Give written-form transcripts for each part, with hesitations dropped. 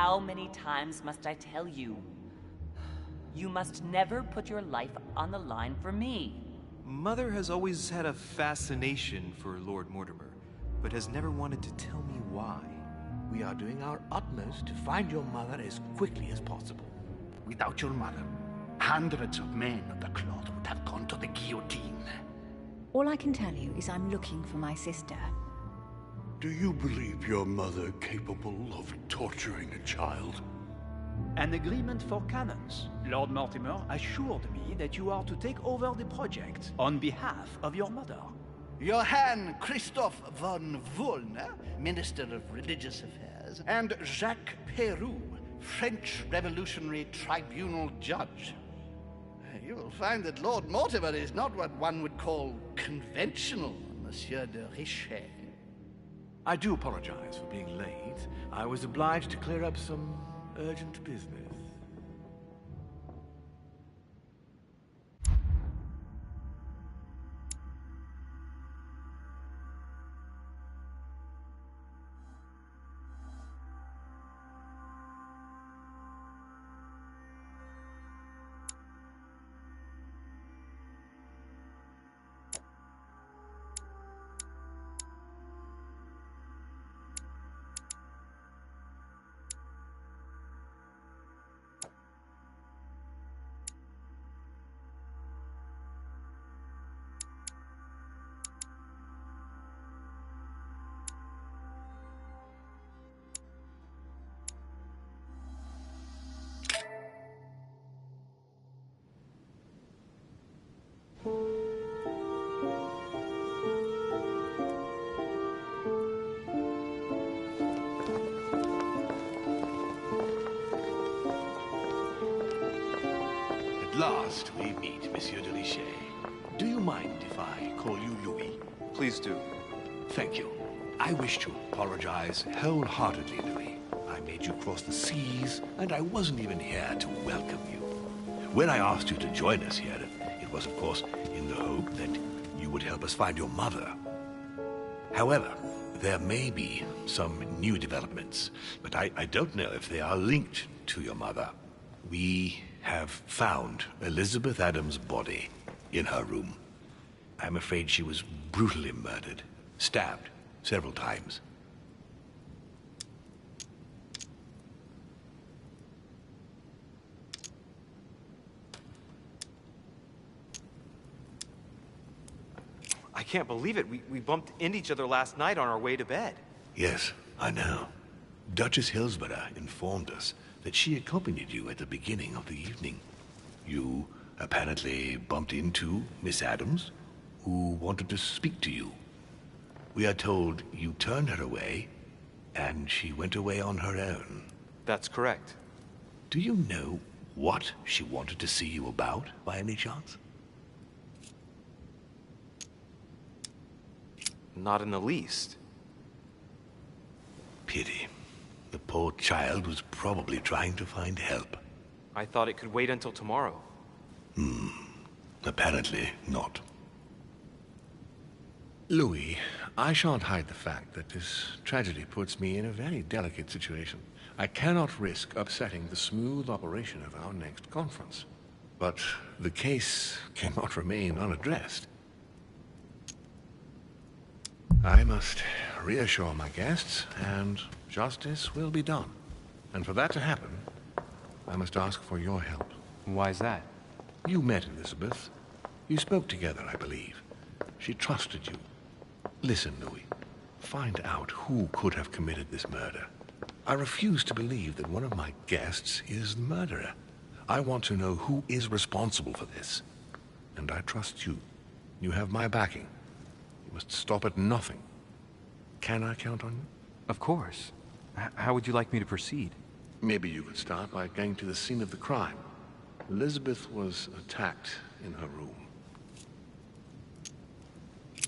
How many times must I tell you? You must never put your life on the line for me. Mother has always had a fascination for Lord Mortimer, but has never wanted to tell me why. We are doing our utmost to find your mother as quickly as possible. Without your mother, hundreds of men of the cloth would have gone to the guillotine. All I can tell you is I'm looking for my sister. Do you believe your mother capable of torturing a child? An agreement for cannons. Lord Mortimer assured me that you are to take over the project on behalf of your mother. Johann Christoph von Wollner, Minister of Religious Affairs, and Jacques Peroux, French Revolutionary Tribunal Judge. You will find that Lord Mortimer is not what one would call conventional, Monsieur de Richet. I do apologize for being late. I was obliged to clear up some urgent business. At last we meet, Monsieur de Richet. Do you mind if I call you Louis? Please do. Thank you. I wish to apologize wholeheartedly, Louis. I made you cross the seas, and I wasn't even here to welcome you. When I asked you to join us here, it was, of course, in the hope that you would help us find your mother. However, there may be some new developments, but I don't know if they are linked to your mother. We have found Elizabeth Adams' body in her room. I'm afraid she was brutally murdered, stabbed several times. I can't believe it. We bumped into each other last night on our way to bed. Yes, I know. Duchess Hillsborough informed us that she accompanied you at the beginning of the evening. You apparently bumped into Miss Adams, who wanted to speak to you. We are told you turned her away, and she went away on her own. That's correct. Do you know what she wanted to see you about, by any chance? Not in the least. Pity. The poor child was probably trying to find help. I thought it could wait until tomorrow. Apparently not. Louis, I shan't hide the fact that this tragedy puts me in a very delicate situation. I cannot risk upsetting the smooth operation of our next conference. But the case cannot remain unaddressed. I must reassure my guests, and justice will be done. And for that to happen, I must ask for your help. Why is that? You met Elizabeth. You spoke together, I believe. She trusted you. Listen, Louis. Find out who could have committed this murder. I refuse to believe that one of my guests is the murderer. I want to know who is responsible for this. And I trust you. You have my backing. You must stop at nothing. Can I count on you? Of course. How would you like me to proceed? Maybe you could start by going to the scene of the crime. Elizabeth was attacked in her room.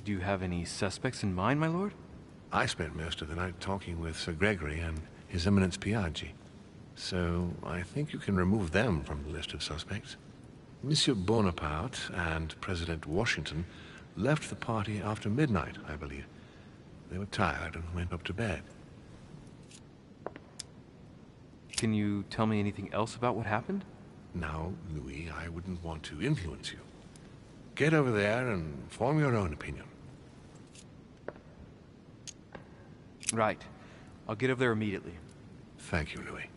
Do you have any suspects in mind, my lord? I spent most of the night talking with Sir Gregory and His Eminence Piaggi. So I think you can remove them from the list of suspects. Monsieur Bonaparte and President Washington left the party after midnight, I believe. They were tired and went up to bed. Can you tell me anything else about what happened? Now, Louis, I wouldn't want to influence you. Get over there and form your own opinion. Right. I'll get over there immediately. Thank you, Louis.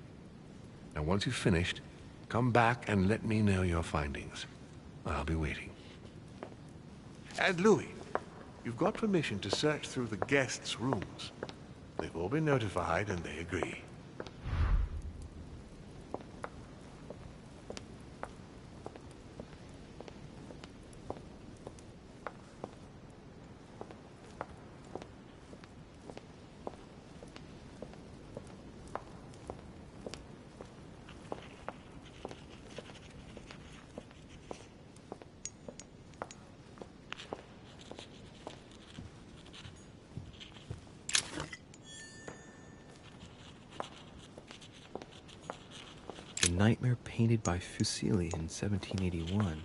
Now, once you've finished, come back and let me know your findings. I'll be waiting. And Louis, you've got permission to search through the guests' rooms. They've all been notified and they agree. The nightmare painted by Fuseli in 1781.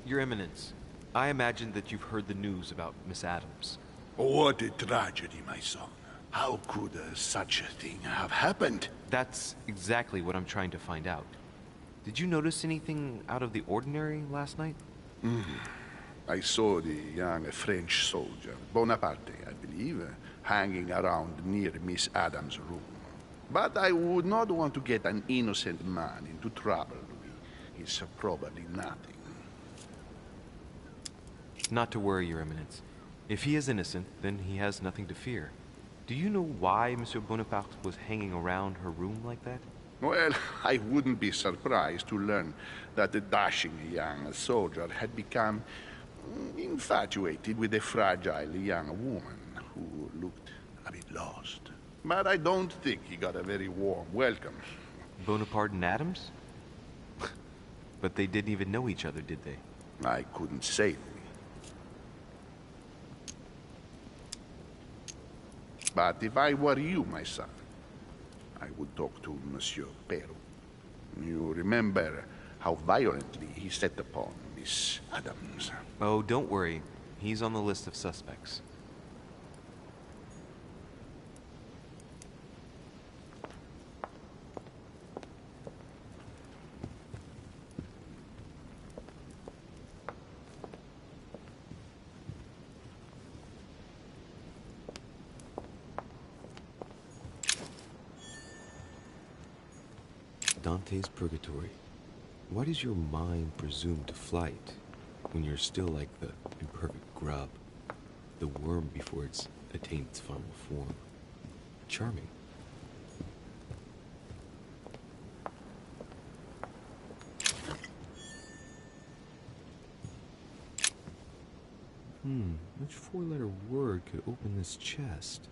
Your Eminence, I imagine that you've heard the news about Miss Adams. What a tragedy, my son. How could such a thing have happened? That's exactly what I'm trying to find out. Did you notice anything out of the ordinary last night? I saw the young French soldier, Bonaparte, I believe, hanging around near Miss Adams' room. But I would not want to get an innocent man into trouble, Louis. He's probably nothing. Not to worry, Your Eminence. If he is innocent, then he has nothing to fear. Do you know why Monsieur Bonaparte was hanging around her room like that? Well, I wouldn't be surprised to learn that the dashing young soldier had become infatuated with a fragile young woman who looked a bit lost. But I don't think he got a very warm welcome. Bonaparte and Adams? But they didn't even know each other, did they? I couldn't say, Louis. But if I were you, my son, I would talk to Monsieur Perrault. You remember how violently he set upon Miss Adams. Oh, don't worry. He's on the list of suspects. Dante's Purgatory. Why does your mind presume to flight when you're still like the imperfect grub, the worm before it's attained its final form? Charming. Which four-letter word could open this chest?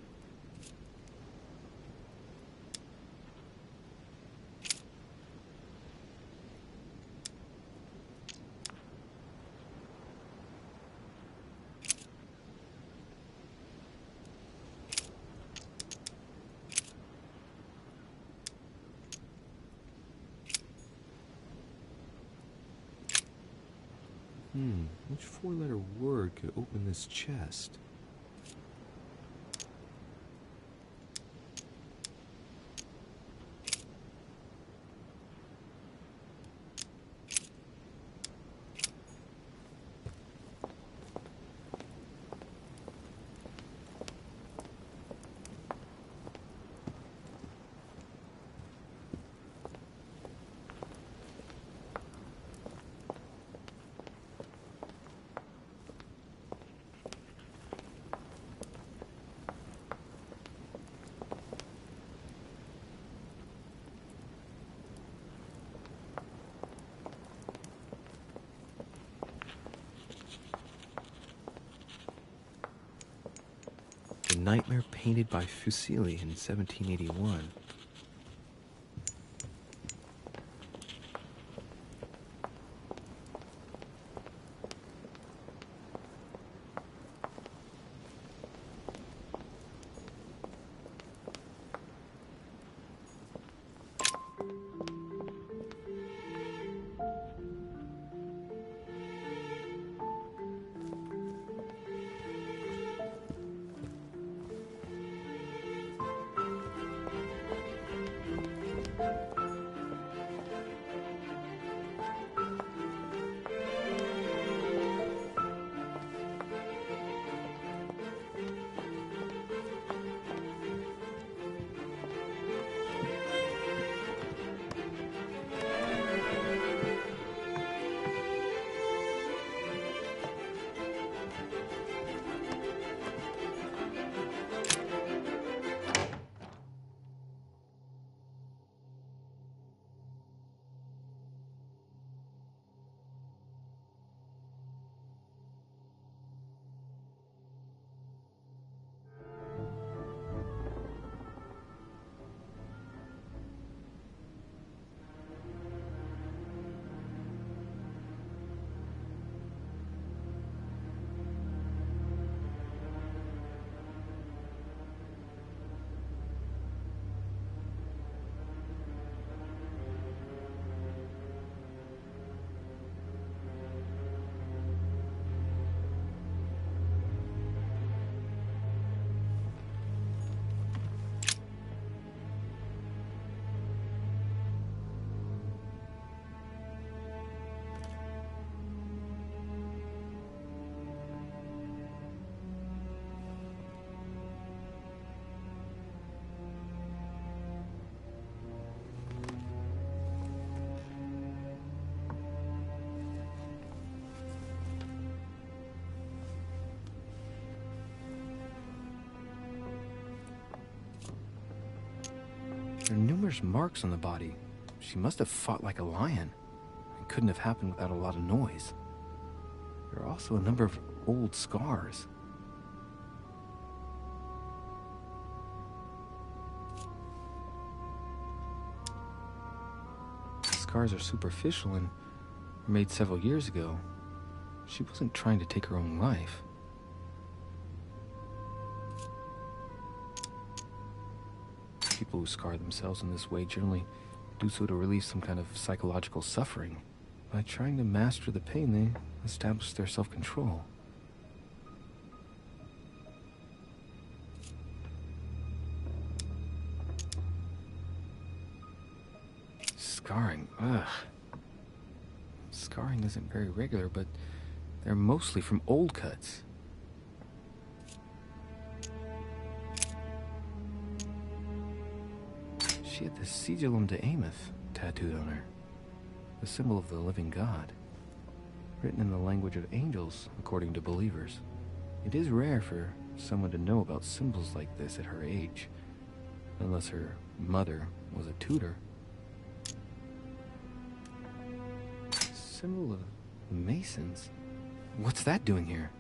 Which four-letter word could open this chest? nightmare painted by Fuseli in 1781. There are numerous marks on the body. She must have fought like a lion. It couldn't have happened without a lot of noise. There are also a number of old scars. The scars are superficial and were made several years ago. She wasn't trying to take her own life. People who scar themselves in this way generally do so to relieve some kind of psychological suffering. By trying to master the pain, they establish their self-control. Scarring, ugh. Scarring isn't very regular, but they're mostly from old cuts. She had the Sigillum de Ameth tattooed on her, the symbol of the living God, written in the language of angels, according to believers. It is rare for someone to know about symbols like this at her age, unless her mother was a tutor. Symbol of the Masons? What's that doing here?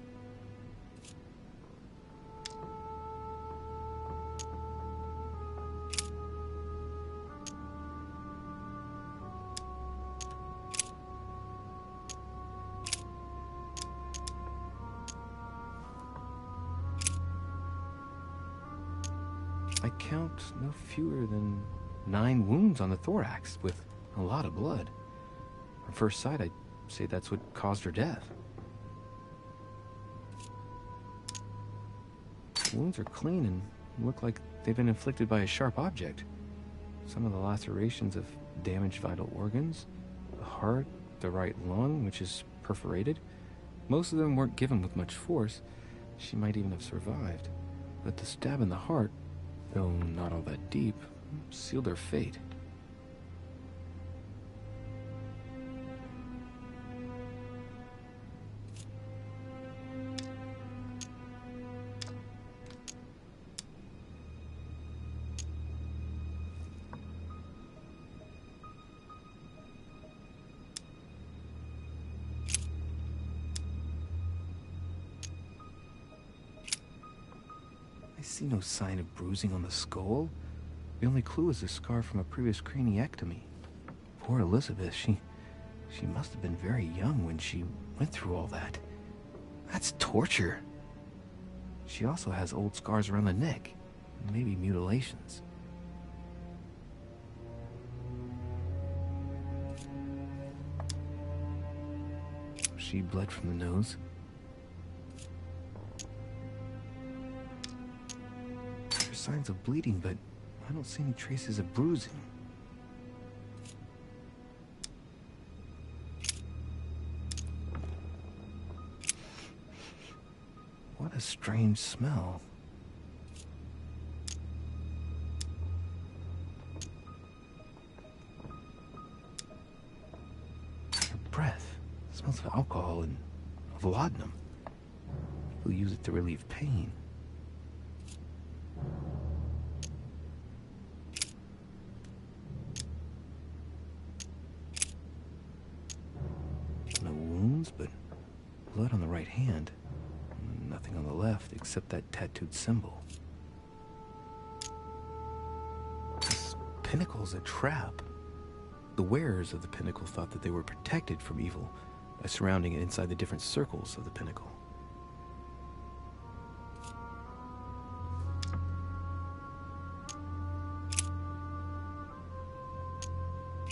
I count no fewer than 9 wounds on the thorax, with a lot of blood. On first sight, I'd say that's what caused her death. The wounds are clean and look like they've been inflicted by a sharp object. Some of the lacerations have damaged vital organs, the heart, the right lung, which is perforated. Most of them weren't given with much force. She might even have survived. But the stab in the heart, though not all that deep, sealed her fate. I see no sign of bruising on the skull. The only clue is a scar from a previous craniectomy. Poor Elizabeth, she must have been very young when she went through all that. That's torture. She also has old scars around the neck, maybe mutilations. She bled from the nose. There are signs of bleeding, but I don't see any traces of bruising. What a strange smell. Her breath smells of alcohol and of laudanum. People use it to relieve pain. No wounds, but blood on the right hand. Nothing on the left except that tattooed symbol. This pinnacle's a trap. The wearers of the pinnacle thought that they were protected from evil by surrounding it inside the different circles of the pinnacle.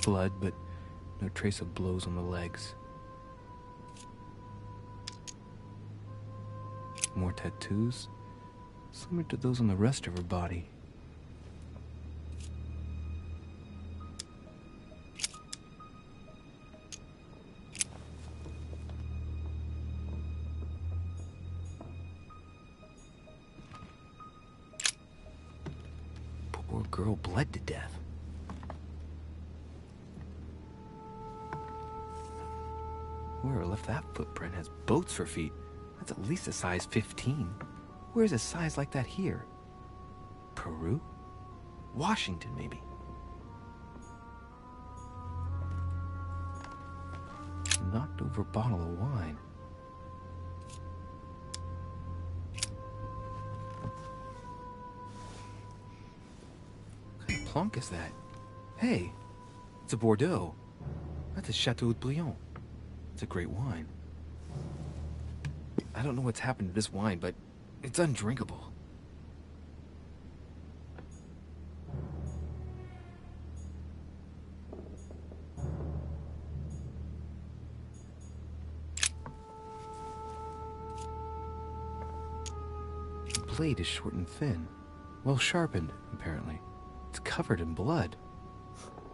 Blood, but no trace of blows on the legs. More tattoos, similar to those on the rest of her body. Poor girl bled to death. Whoever left that footprint has boats for feet. That's at least a size 15. Where's a size like that here? Peru? Washington, maybe. Knocked over bottle of wine. What kind of plonk is that? Hey, it's a Bordeaux. That's a Chateau de Briand. It's a great wine. I don't know what's happened to this wine, but it's undrinkable. The blade is short and thin, well sharpened, apparently. It's covered in blood.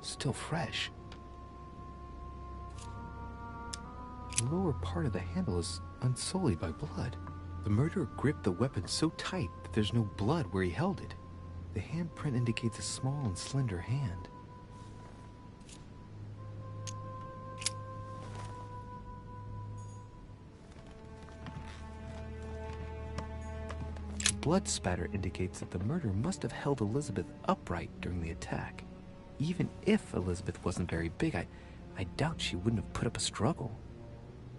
Still fresh. The lower part of the handle is unsullied by blood. The murderer gripped the weapon so tight that there's no blood where he held it. The handprint indicates a small and slender hand. The blood spatter indicates that the murderer must have held Elizabeth upright during the attack. Even if Elizabeth wasn't very big, I doubt she wouldn't have put up a struggle.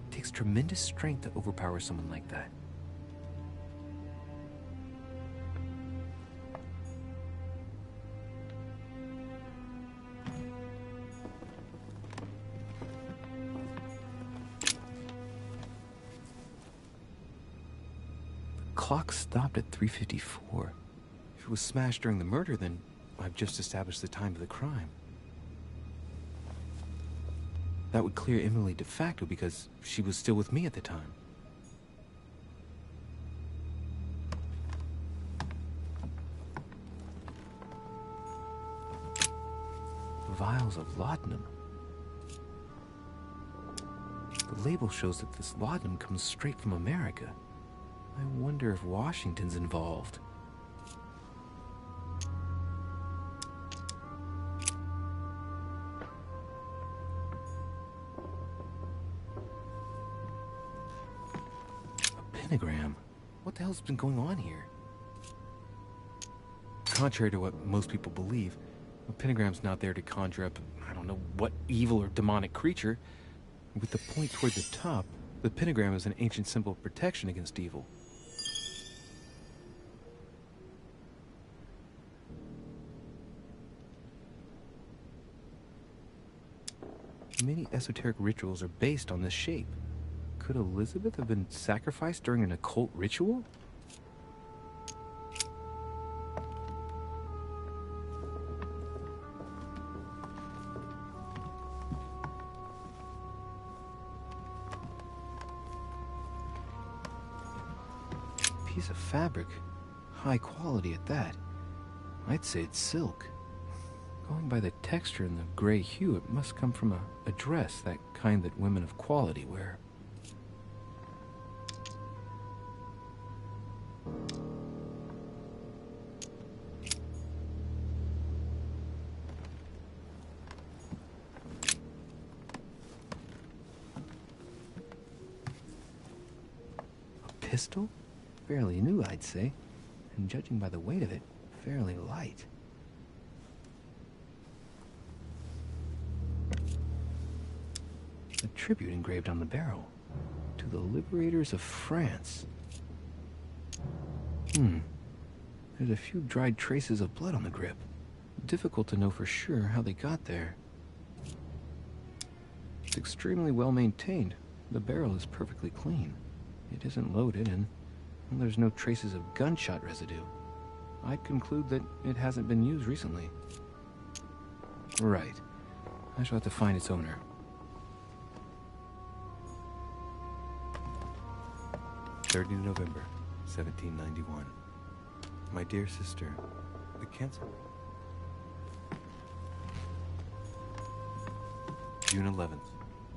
It takes tremendous strength to overpower someone like that. The clock stopped at 3:54. If it was smashed during the murder, then I've just established the time of the crime. That would clear Emily de facto because she was still with me at the time. Vials of laudanum. The label shows that this laudanum comes straight from America. I wonder if Washington's involved. Pentagram. What the hell's been going on here? Contrary to what most people believe, a pentagram's not there to conjure up, I don't know what evil or demonic creature. With the point toward the top, the pentagram is an ancient symbol of protection against evil. esoteric rituals are based on this shape. Could Elizabeth have been sacrificed during an occult ritual? Piece of fabric. High quality at that. I'd say it's silk. Going by the texture and the gray hue, it must come from a dress, that kind that women of quality wear. A pistol? Fairly new, I'd say, and judging by the weight of it, fairly light. A tribute engraved on the barrel. To the liberators of France. There's a few dried traces of blood on the grip. Difficult to know for sure how they got there. It's extremely well maintained. The barrel is perfectly clean. It isn't loaded, and there's no traces of gunshot residue. I'd conclude that it hasn't been used recently. Right. I shall have to find its owner. November 1791. My dear sister, the Counsil. June 11th,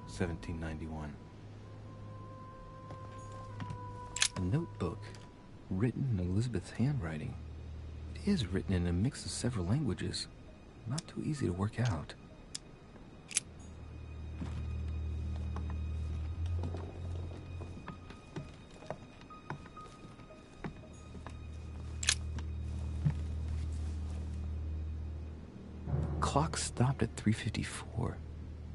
1791. A notebook, written in Elizabeth's handwriting. It is written in a mix of several languages. Not too easy to work out. Clock stopped at 3:54.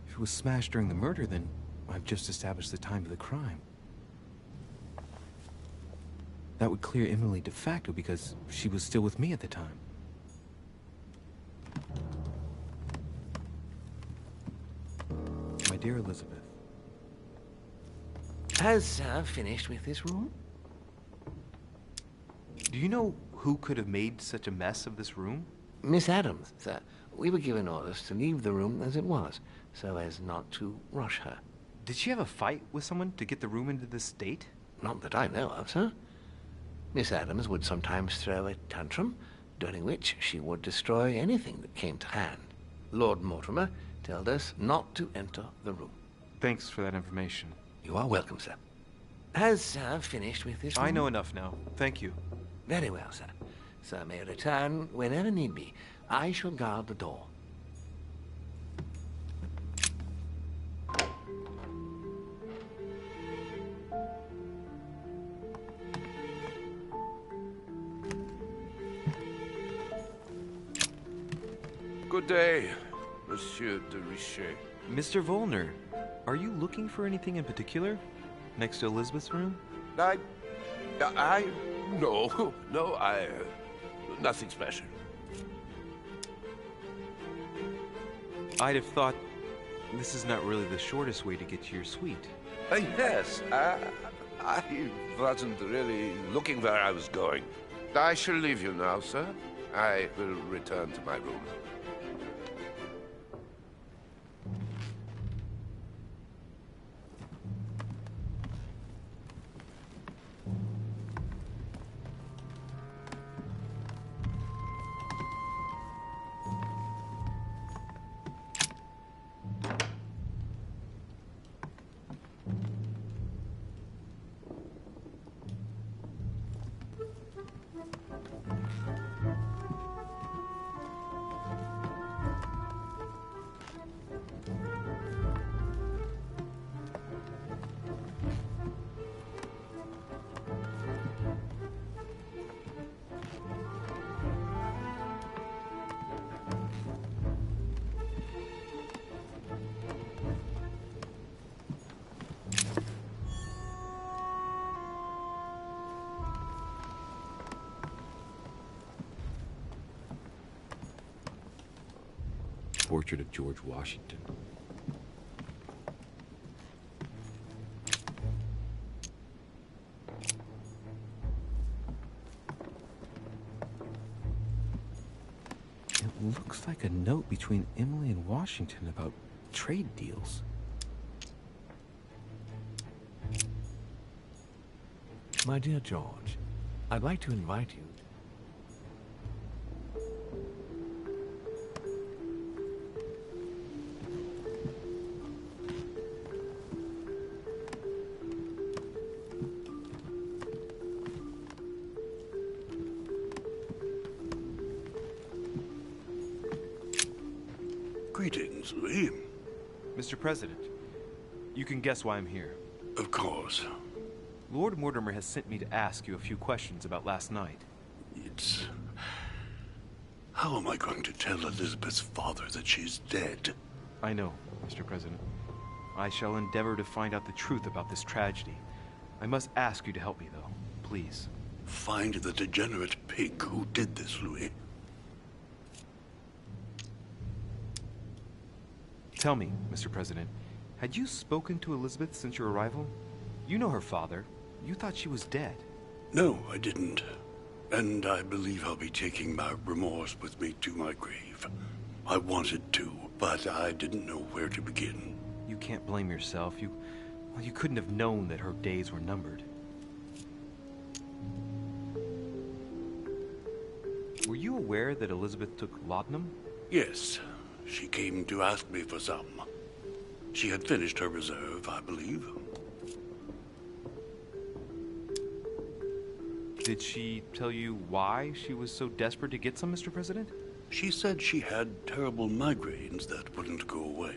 If it was smashed during the murder, then I've just established the time of the crime. That would clear Emily de facto because she was still with me at the time. My dear Elizabeth. Has Sir finished with this room? Do you know who could have made such a mess of this room? Miss Adams, sir. We were given orders to leave the room as it was, so as not to rush her. Did she have a fight with someone to get the room into this state? Not that I know of, sir. Miss Adams would sometimes throw a tantrum, during which she would destroy anything that came to hand. Lord Mortimer told us not to enter the room. Thanks for that information. You are welcome, sir. Has Sir finished with this room? I know enough now. Thank you. Very well, sir. Sir may return whenever need be. I shall guard the door. Good day, Monsieur de Richet. Mr. Volner, are you looking for anything in particular? Next to Elizabeth's room? No, nothing special. I'd have thought this is not really the shortest way to get to your suite. Yes, I wasn't really looking where I was going. I shall leave you now, sir. I will return to my room. Portrait of George Washington. looks like a note between Emily and Washington about trade deals. My dear George, I'd like to invite you. Greetings, Louis. Mr. President, you can guess why I'm here. Of course. Lord Mortimer has sent me to ask you a few questions about last night. It's... How am I going to tell Elizabeth's father that she's dead? I know, Mr. President. I shall endeavor to find out the truth about this tragedy. I must ask you to help me, though. Please. Find the degenerate pig who did this, Louis. Tell me, Mr. President, had you spoken to Elizabeth since your arrival? You know her father. You thought she was dead. No, I didn't. And I believe I'll be taking my remorse with me to my grave. I wanted to, but I didn't know where to begin. You can't blame yourself. You couldn't have known that her days were numbered. Were you aware that Elizabeth took laudanum? Yes, she came to ask me for some. She had finished her reserve, I believe. Did she tell you why she was so desperate to get some, Mr. President? She said she had terrible migraines that wouldn't go away.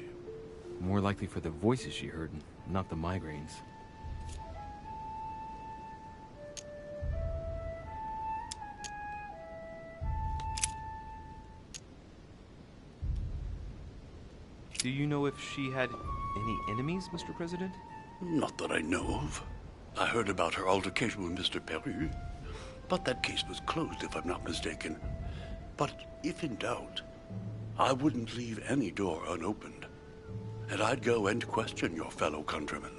More likely for the voices she heard, not the migraines. Do you know if she had any enemies, Mr. President? Not that I know of. I heard about her altercation with Mr. Peru, but that case was closed, if I'm not mistaken. But if in doubt, I wouldn't leave any door unopened. And I'd go and question your fellow countrymen.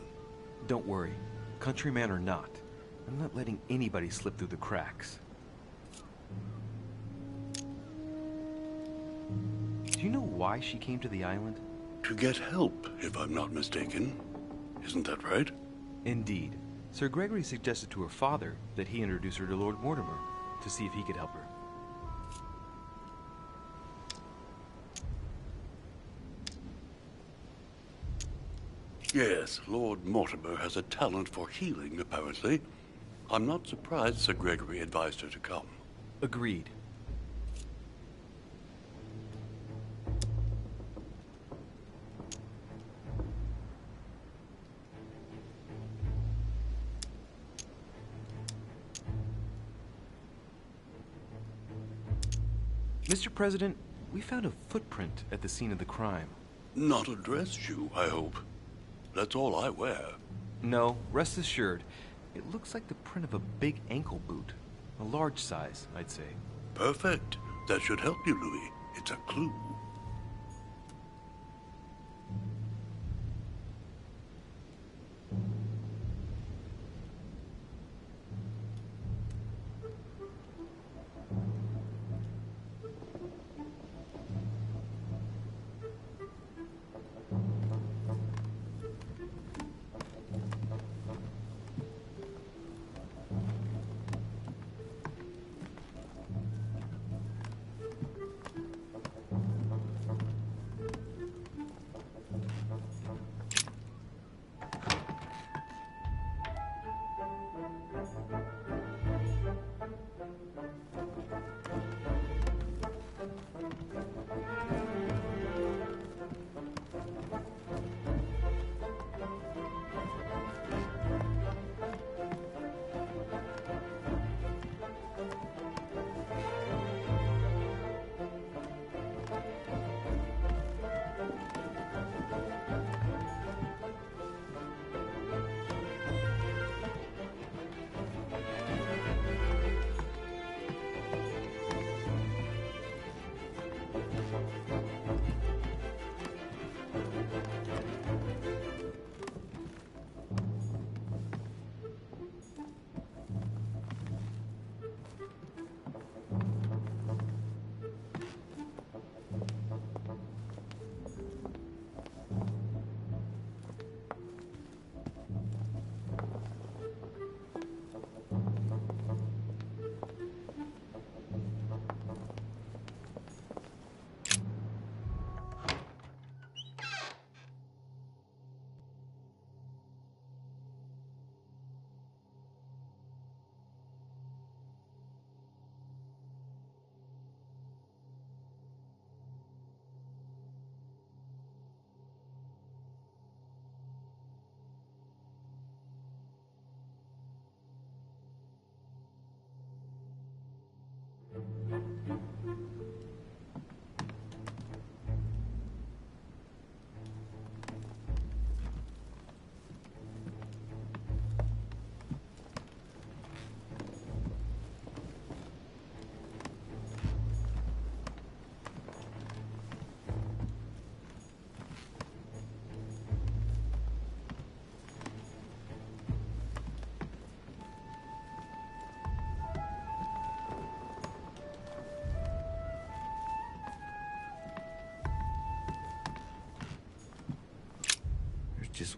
Don't worry. Countryman or not, I'm not letting anybody slip through the cracks. Do you know why she came to the island? To get help, if I'm not mistaken. Isn't that right? Indeed. Sir Gregory suggested to her father that he introduce her to Lord Mortimer to see if he could help her. Yes, Lord Mortimer has a talent for healing, apparently. I'm not surprised Sir Gregory advised her to come. Agreed. Mr. President, we found a footprint at the scene of the crime. Not a dress shoe, I hope. That's all I wear. No, rest assured. It looks like the print of a big ankle boot. A large size, I'd say. Perfect. That should help you, Louis. It's a clue.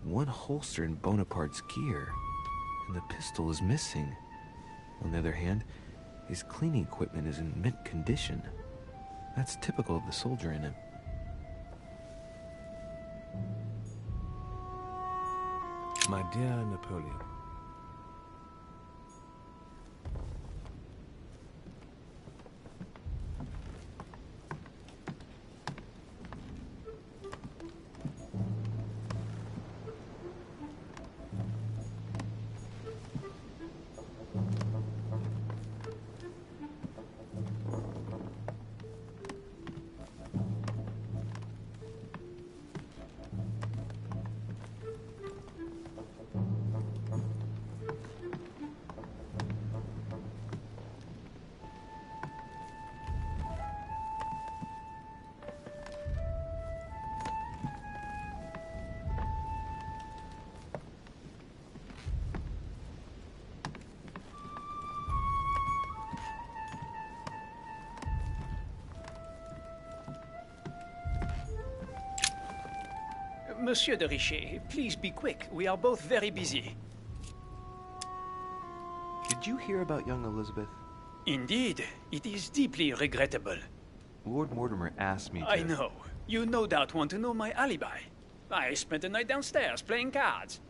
one holster in Bonaparte's gear, and the pistol is missing. On the other hand, his cleaning equipment is in mint condition. That's typical of the soldier in him. My dear Napoleon, Monsieur de Richet, please be quick. We are both very busy. Did you hear about young Elizabeth? Indeed, it is deeply regrettable. Lord Mortimer asked me to... I know. You no doubt want to know my alibi. I spent the night downstairs playing cards.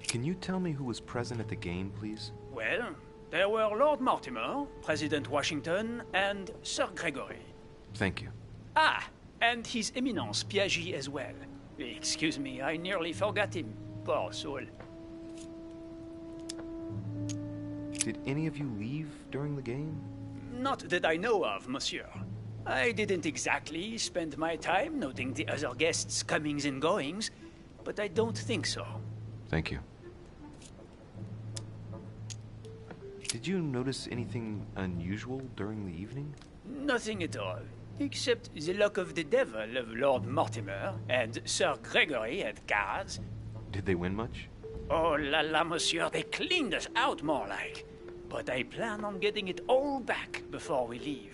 Can you tell me who was present at the game, please? Well, there were Lord Mortimer, President Washington, and Sir Gregory. Thank you. Ah, and His Eminence Piaget as well. Excuse me, I nearly forgot him. Poor soul. Did any of you leave during the game? Not that I know of, monsieur. I didn't exactly spend my time noting the other guests' comings and goings, but I don't think so. Thank you. Did you notice anything unusual during the evening? Nothing at all, except the luck of the devil of Lord Mortimer and Sir Gregory at cards. Did they win much? Oh la la, monsieur, they cleaned us out more like. But I plan on getting it all back before we leave.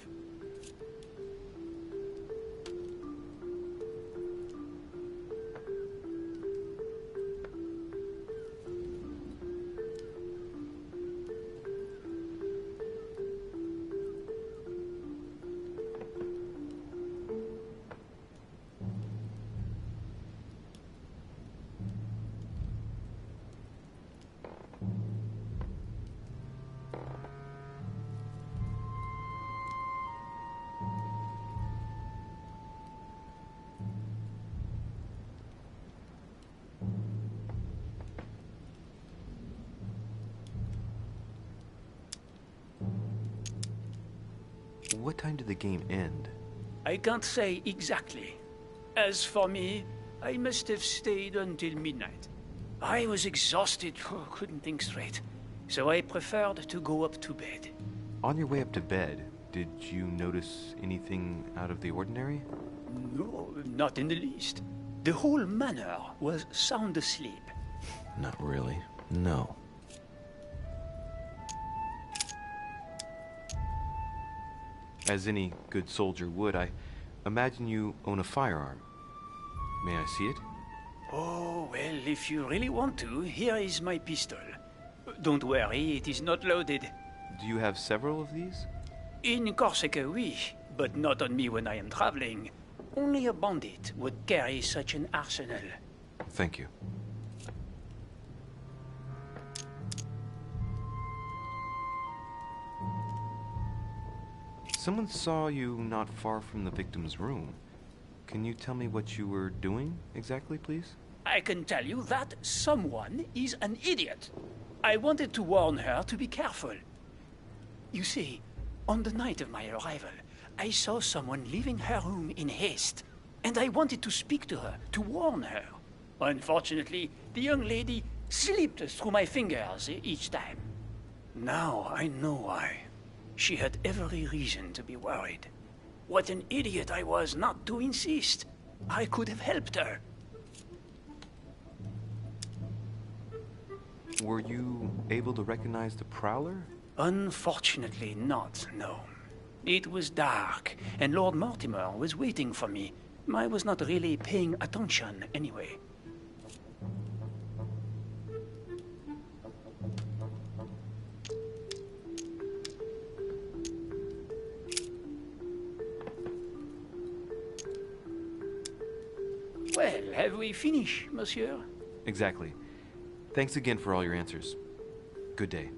What time did the game end? I can't say exactly. As for me, I must have stayed until midnight. I was exhausted, couldn't think straight, so I preferred to go up to bed. On your way up to bed, did you notice anything out of the ordinary? No, not in the least. The whole manor was sound asleep. Not really. No. As any good soldier would, I imagine you own a firearm. May I see it? Oh, well, if you really want to, here is my pistol. Don't worry, it is not loaded. Do you have several of these? In Corsica, oui, but not on me when I am traveling. Only a bandit would carry such an arsenal. Thank you. Someone saw you not far from the victim's room. Can you tell me what you were doing exactly, please? I can tell you that someone is an idiot. I wanted to warn her to be careful. You see, on the night of my arrival, I saw someone leaving her room in haste, and I wanted to speak to her, to warn her. Unfortunately, the young lady slipped through my fingers each time. Now I know why. She had every reason to be worried. What an idiot I was not to insist. I could have helped her. Were you able to recognize the prowler? Unfortunately not, no. It was dark, and Lord Mortimer was waiting for me. I was not really paying attention anyway. Well, have we finished, monsieur? Exactly. Thanks again for all your answers. Good day.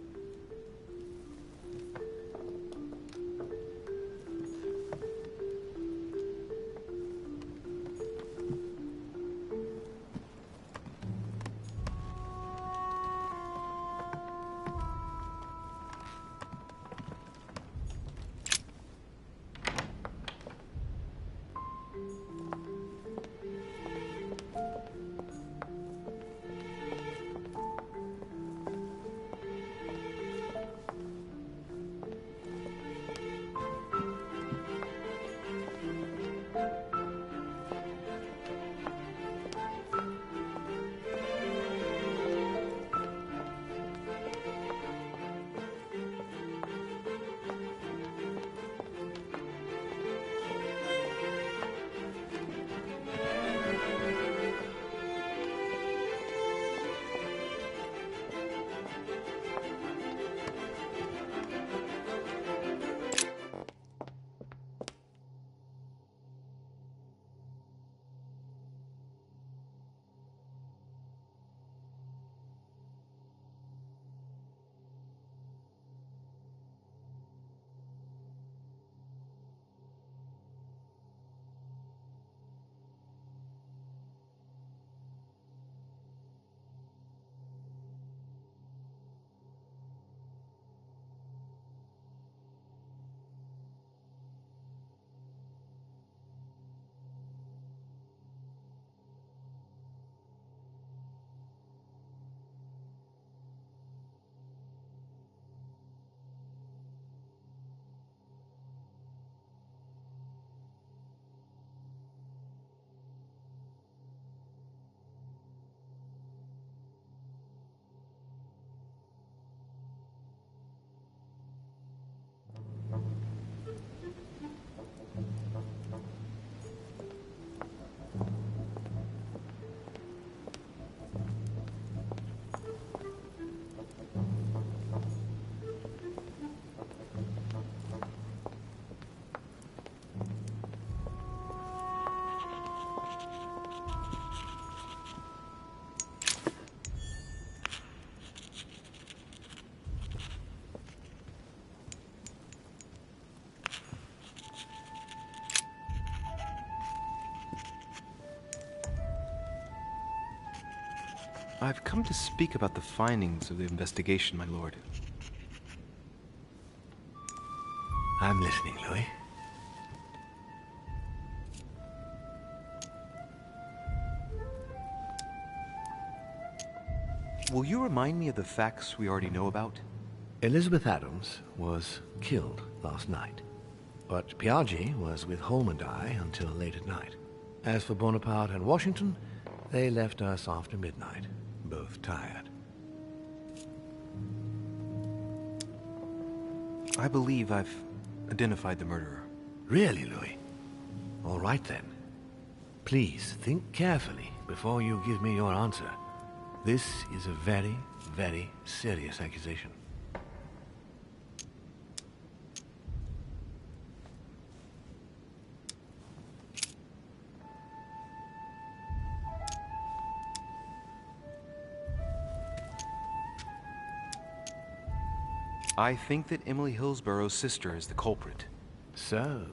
I've come to speak about the findings of the investigation, my lord. I'm listening, Louis. Will you remind me of the facts we already know about? Elizabeth Adams was killed last night, but Piaggi was with Holm and I until late at night. As for Bonaparte and Washington, they left us after midnight, both tired. I believe I've identified the murderer. Really, Louis? All right then. Please think carefully before you give me your answer. This is a very, very serious accusation. I think that Emily Hillsborough's sister is the culprit. So,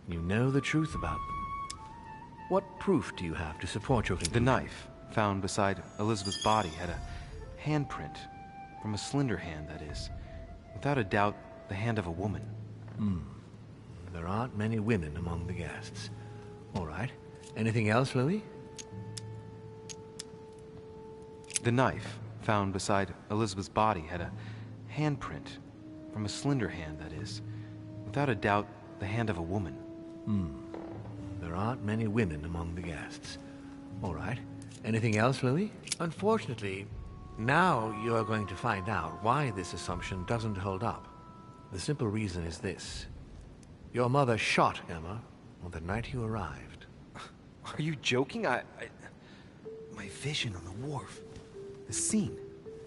you know the truth about them. What proof do you have to support your conclusion? The knife found beside Elizabeth's body had a handprint, from a slender hand, that is. Without a doubt, the hand of a woman. There aren't many women among the guests. All right. Anything else, Louis? The knife found beside Elizabeth's body had a handprint, from a slender hand, that is. Without a doubt, the hand of a woman. There aren't many women among the guests. All right. Anything else, Louis? Unfortunately, now you are going to find out why this assumption doesn't hold up. The simple reason is this. Your mother shot Emma on the night you arrived. Are you joking? My vision on the wharf. The scene.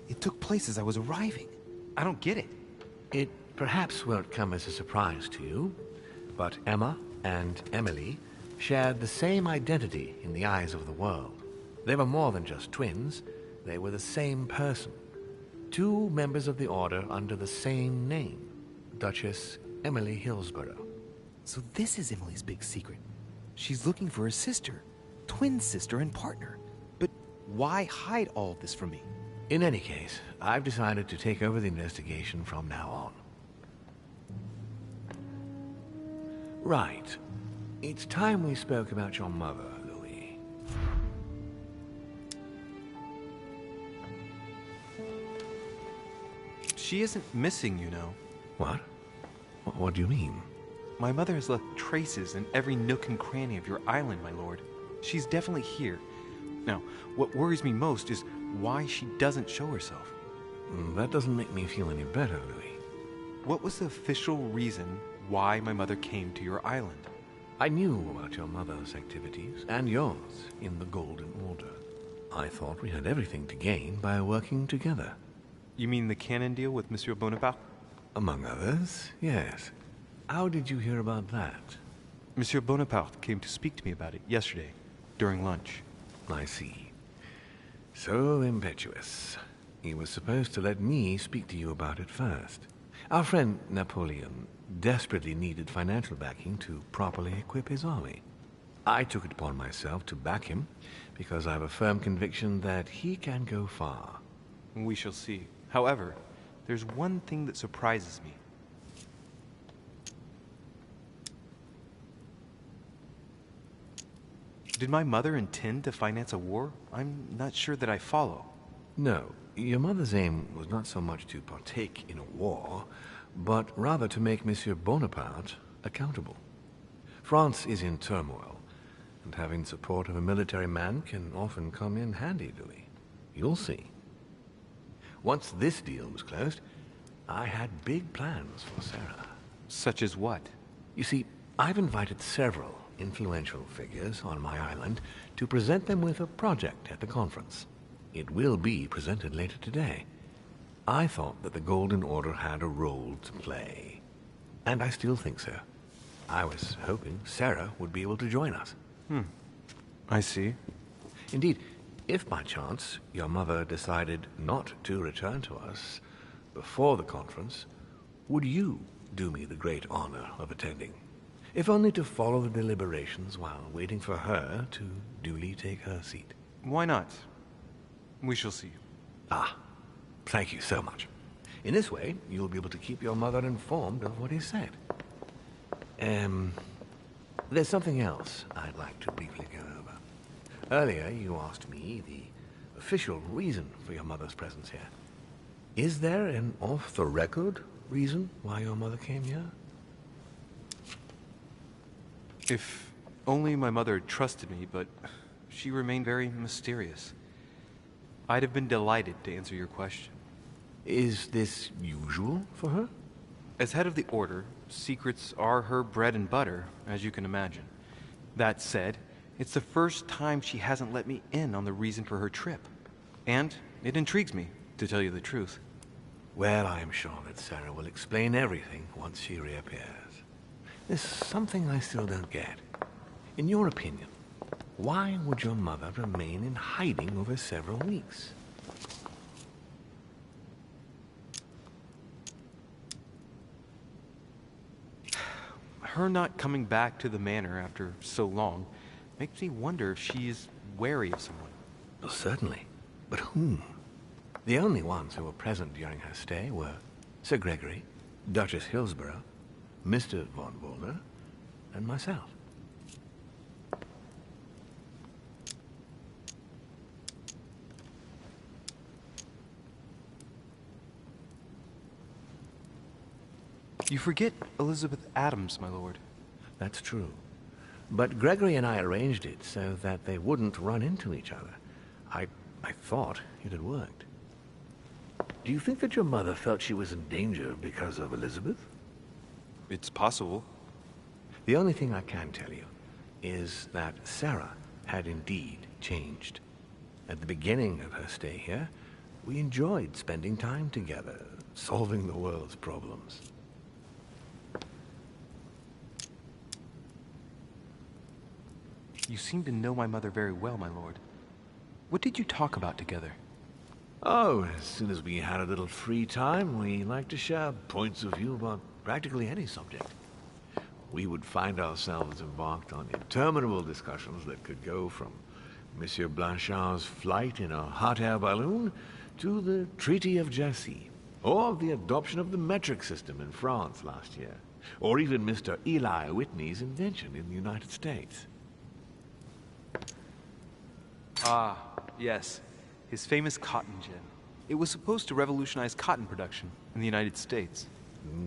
It took place as I was arriving. I don't get it. It perhaps won't come as a surprise to you, but Emma and Emily shared the same identity in the eyes of the world. They were more than just twins. They were the same person. Two members of the Order under the same name, Duchess Emily Hillsborough. So this is Emily's big secret. She's looking for her sister, twin sister and partner. But why hide all of this from me? In any case, I've decided to take over the investigation from now on. Right. It's time we spoke about your mother, Louis. She isn't missing, you know. What? What do you mean? My mother has left traces in every nook and cranny of your island, my lord. She's definitely here. Now, what worries me most is why she doesn't show herself. That doesn't make me feel any better, Louis. What was the official reason why my mother came to your island? I knew about your mother's activities, and yours, in the Golden Order. I thought we had everything to gain by working together. You mean the cannon deal with Monsieur Bonaparte? Among others, yes. How did you hear about that? Monsieur Bonaparte came to speak to me about it yesterday, during lunch. I see. So impetuous. He was supposed to let me speak to you about it first. Our friend Napoleon desperately needed financial backing to properly equip his army. I took it upon myself to back him because I have a firm conviction that he can go far. We shall see. However, there's one thing that surprises me. Did my mother intend to finance a war? I'm not sure that I follow. No, your mother's aim was not so much to partake in a war, but rather to make Monsieur Bonaparte accountable. France is in turmoil, and having support of a military man can often come in handy, Louis. You'll see. Once this deal was closed, I had big plans for Sarah. Such as what? You see, I've invited several influential figures on my island to present them with a project at the conference. It will be presented later today. I thought that the Golden Order had a role to play. And I still think so. I was hoping Sarah would be able to join us. I see. Indeed, if by chance your mother decided not to return to us before the conference, would you do me the great honor of attending? If only to follow the deliberations while waiting for her to duly take her seat. Why not? We shall see. Ah, thank you so much. In this way, you'll be able to keep your mother informed of what is said. There's something else I'd like to briefly go over. Earlier, you asked me the official reason for your mother's presence here. Is there an off-the-record reason why your mother came here? If only my mother had trusted me, but she remained very mysterious. I'd have been delighted to answer your question. Is this usual for her? As head of the Order, secrets are her bread and butter, as you can imagine. That said, it's the first time she hasn't let me in on the reason for her trip. And it intrigues me, to tell you the truth. Well, I am sure that Sarah will explain everything once she reappears. There's something I still don't get. In your opinion, why would your mother remain in hiding over several weeks? Her not coming back to the manor after so long makes me wonder if she is wary of someone. Well, certainly. But whom? The only ones who were present during her stay were Sir Gregory, Duchess Hillsborough, Mr. von Wollner, and myself. You forget Elizabeth Adams, my lord. That's true. But Gregory and I arranged it so that they wouldn't run into each other. I thought it had worked. Do you think that your mother felt she was in danger because of Elizabeth? It's possible. The only thing I can tell you is that Sarah had indeed changed. At the beginning of her stay here, we enjoyed spending time together, solving the world's problems. You seem to know my mother very well, my lord. What did you talk about together? Oh, as soon as we had a little free time, we liked to share points of view about practically any subject. We would find ourselves embarked on interminable discussions that could go from Monsieur Blanchard's flight in a hot air balloon to the Treaty of Jassy, or the adoption of the metric system in France last year, or even Mr. Eli Whitney's invention in the United States. Ah, yes. His famous cotton gin. It was supposed to revolutionize cotton production in the United States.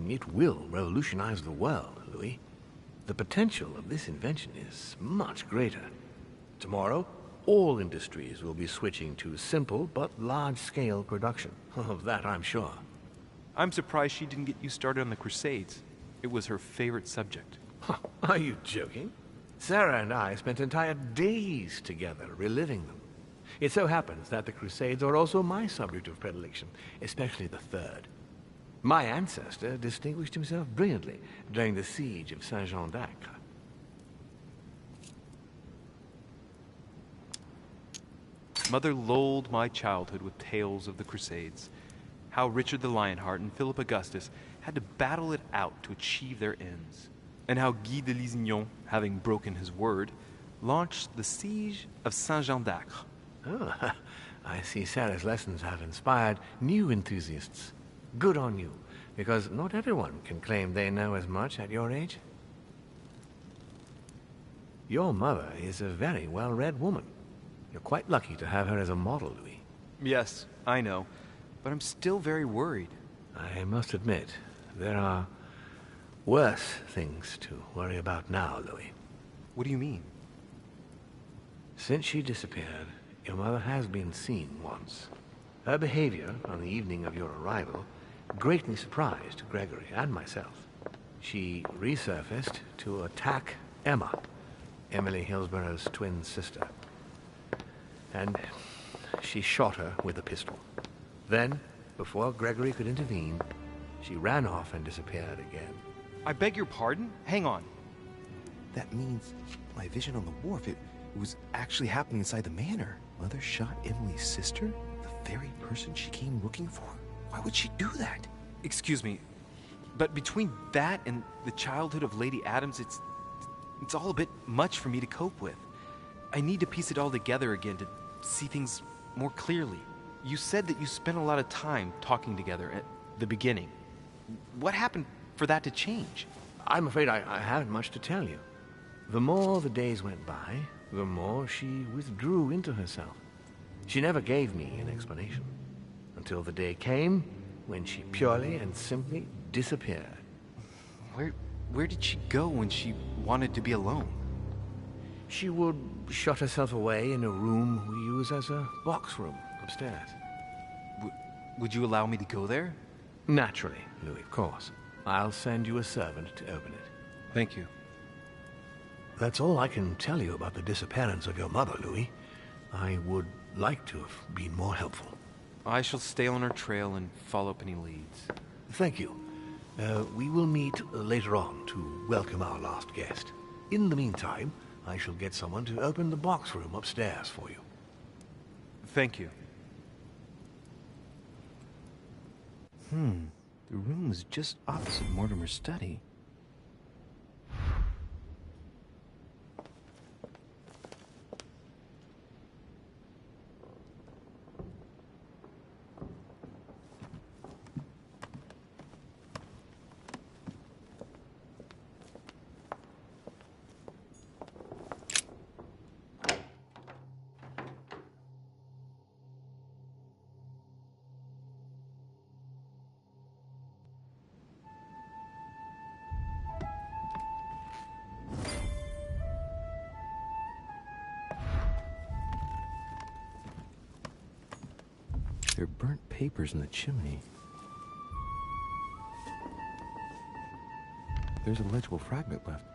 It will revolutionize the world, Louis. The potential of this invention is much greater. Tomorrow, all industries will be switching to simple but large-scale production. Of that, I'm sure. I'm surprised she didn't get you started on the Crusades. It was her favorite subject. Are you joking? Sarah and I spent entire days together reliving them. It so happens that the Crusades are also my subject of predilection, especially the Third. My ancestor distinguished himself brilliantly during the siege of Saint-Jean d'Acre. Mother lulled my childhood with tales of the Crusades. How Richard the Lionheart and Philip Augustus had to battle it out to achieve their ends. And how Guy de Lusignan, having broken his word, launched the siege of Saint-Jean d'Acre. Oh, I see Sarah's lessons have inspired new enthusiasts. Good on you, because not everyone can claim they know as much at your age. Your mother is a very well-read woman. You're quite lucky to have her as a model, Louis. Yes, I know, but I'm still very worried. I must admit, there are worse things to worry about now, Louis. What do you mean? Since she disappeared, your mother has been seen once. Her behavior on the evening of your arrival greatly surprised Gregory and myself. She resurfaced to attack Emma, Emily Hillsborough's twin sister. And she shot her with a pistol. Then, before Gregory could intervene, she ran off and disappeared again. I beg your pardon? Hang on. That means my vision on the wharf, it was actually happening inside the manor. Mother shot Emily's sister? The very person she came looking for? Why would she do that? Excuse me, but between that and the childhood of Lady Adams, it's all a bit much for me to cope with. I need to piece it all together again to see things more clearly. You said that you spent a lot of time talking together at the beginning. What happened for that to change? I'm afraid I haven't much to tell you. The more the days went by, the more she withdrew into herself. She never gave me an explanation, until the day came when she purely and simply disappeared. Where did she go when she wanted to be alone? She would shut herself away in a room we use as a box room upstairs. Would you allow me to go there? Naturally, Louis, of course. I'll send you a servant to open it. Thank you. That's all I can tell you about the disappearance of your mother, Louis. I would like to have been more helpful. I shall stay on her trail and follow up any leads. Thank you. We will meet later on to welcome our last guest. In the meantime, I shall get someone to open the box room upstairs for you. Thank you. The room was just opposite Mortimer's study. There are burnt papers in the chimney. There's a legible fragment left.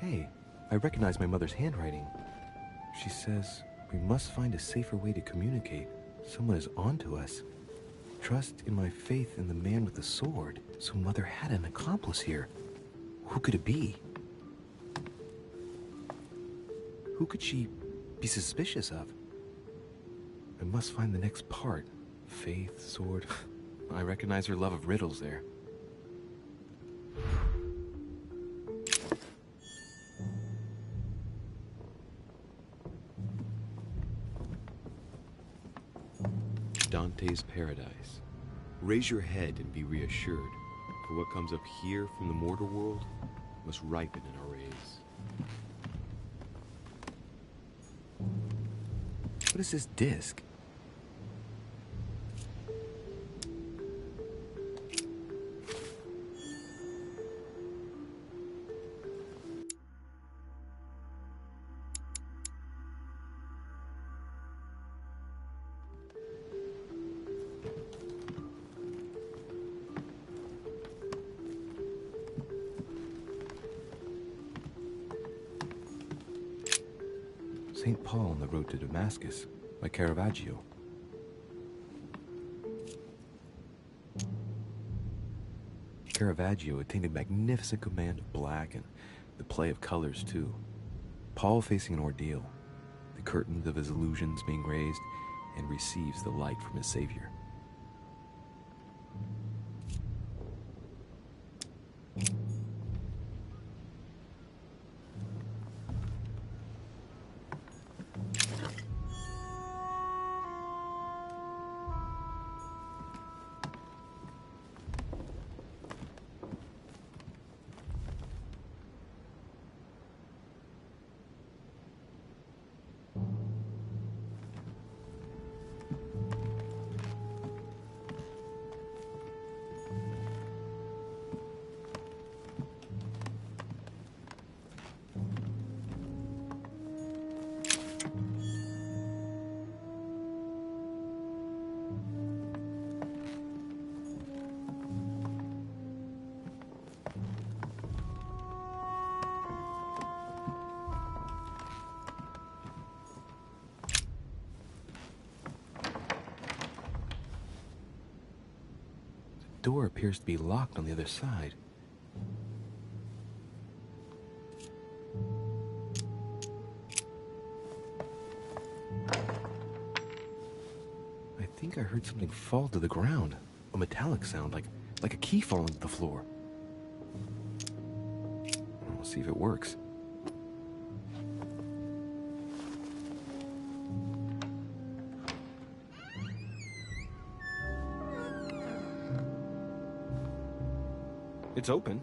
Hey, I recognize my mother's handwriting. She says we must find a safer way to communicate. Someone is onto us. Trust in my faith in the man with the sword. So Mother had an accomplice here. Who could it be? Who could she be suspicious of? I must find the next part. Faith, sword. I recognize her love of riddles there. Dante's Paradise. Raise your head and be reassured, for what comes up here from the mortal world must ripen in our rays. What is this disc? St. Paul on the road to Damascus by Caravaggio. Caravaggio attained a magnificent command of black and the play of colors too. Paul facing an ordeal, the curtains of his illusions being raised, and receives the light from his Savior. The door appears to be locked on the other side. I think I heard something fall to the ground. A metallic sound, like a key falling to the floor. We'll see if it works. It's open.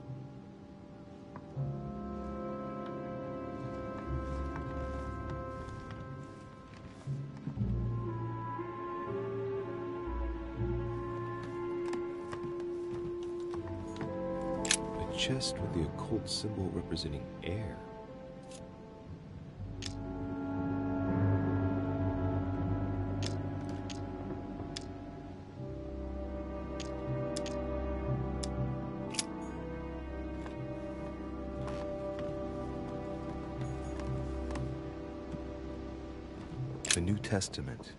A chest with the occult symbol representing air. The New Testament.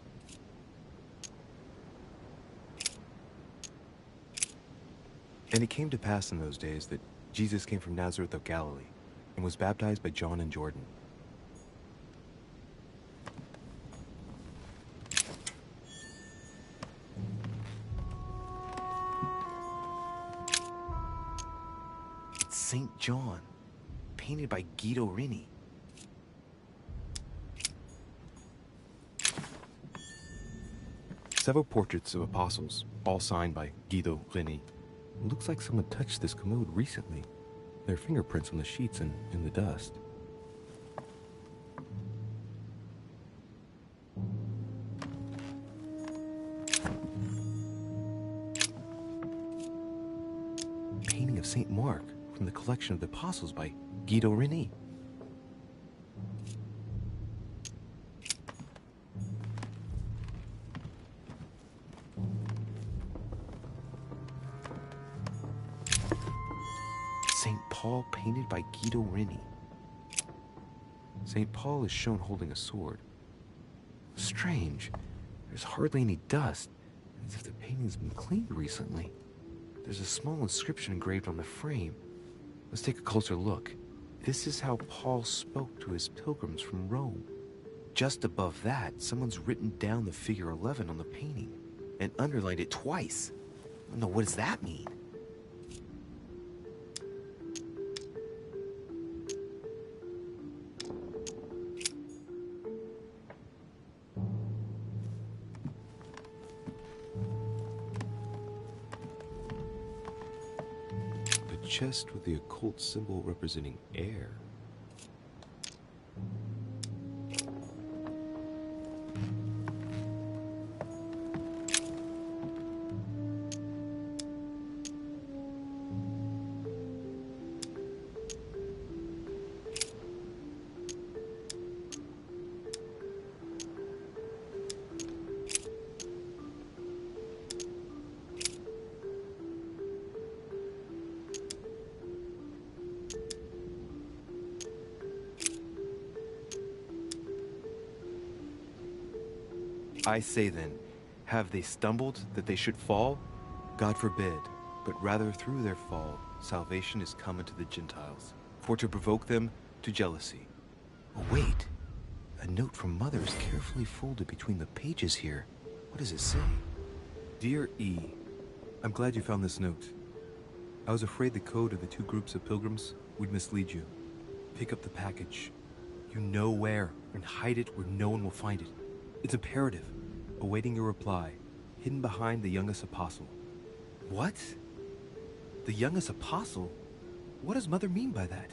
And it came to pass in those days that Jesus came from Nazareth of Galilee and was baptized by John in Jordan. It's St. John, painted by Guido Reni. Several portraits of apostles, all signed by Guido Reni. It looks like someone touched this commode recently. There are fingerprints on the sheets and in the dust. Painting of St. Mark from the collection of the apostles by Guido Reni. St. Paul painted by Guido Reni. St. Paul is shown holding a sword. Strange. There's hardly any dust, as if the painting's been cleaned recently. There's a small inscription engraved on the frame. Let's take a closer look. This is how Paul spoke to his pilgrims from Rome. Just above that, someone's written down the figure 11 on the painting and underlined it twice. No, what does that mean? The chest with the occult symbol representing air. I say then, have they stumbled that they should fall? God forbid, but rather through their fall, salvation is come unto the Gentiles, for to provoke them to jealousy. Oh, wait. A note from Mother is carefully folded between the pages here. What does it say? Dear E, I'm glad you found this note. I was afraid the code of the two groups of pilgrims would mislead you. Pick up the package. You know where, and hide it where no one will find it. It's imperative. Awaiting your reply, hidden behind the youngest apostle. What? The youngest apostle? What does Mother mean by that?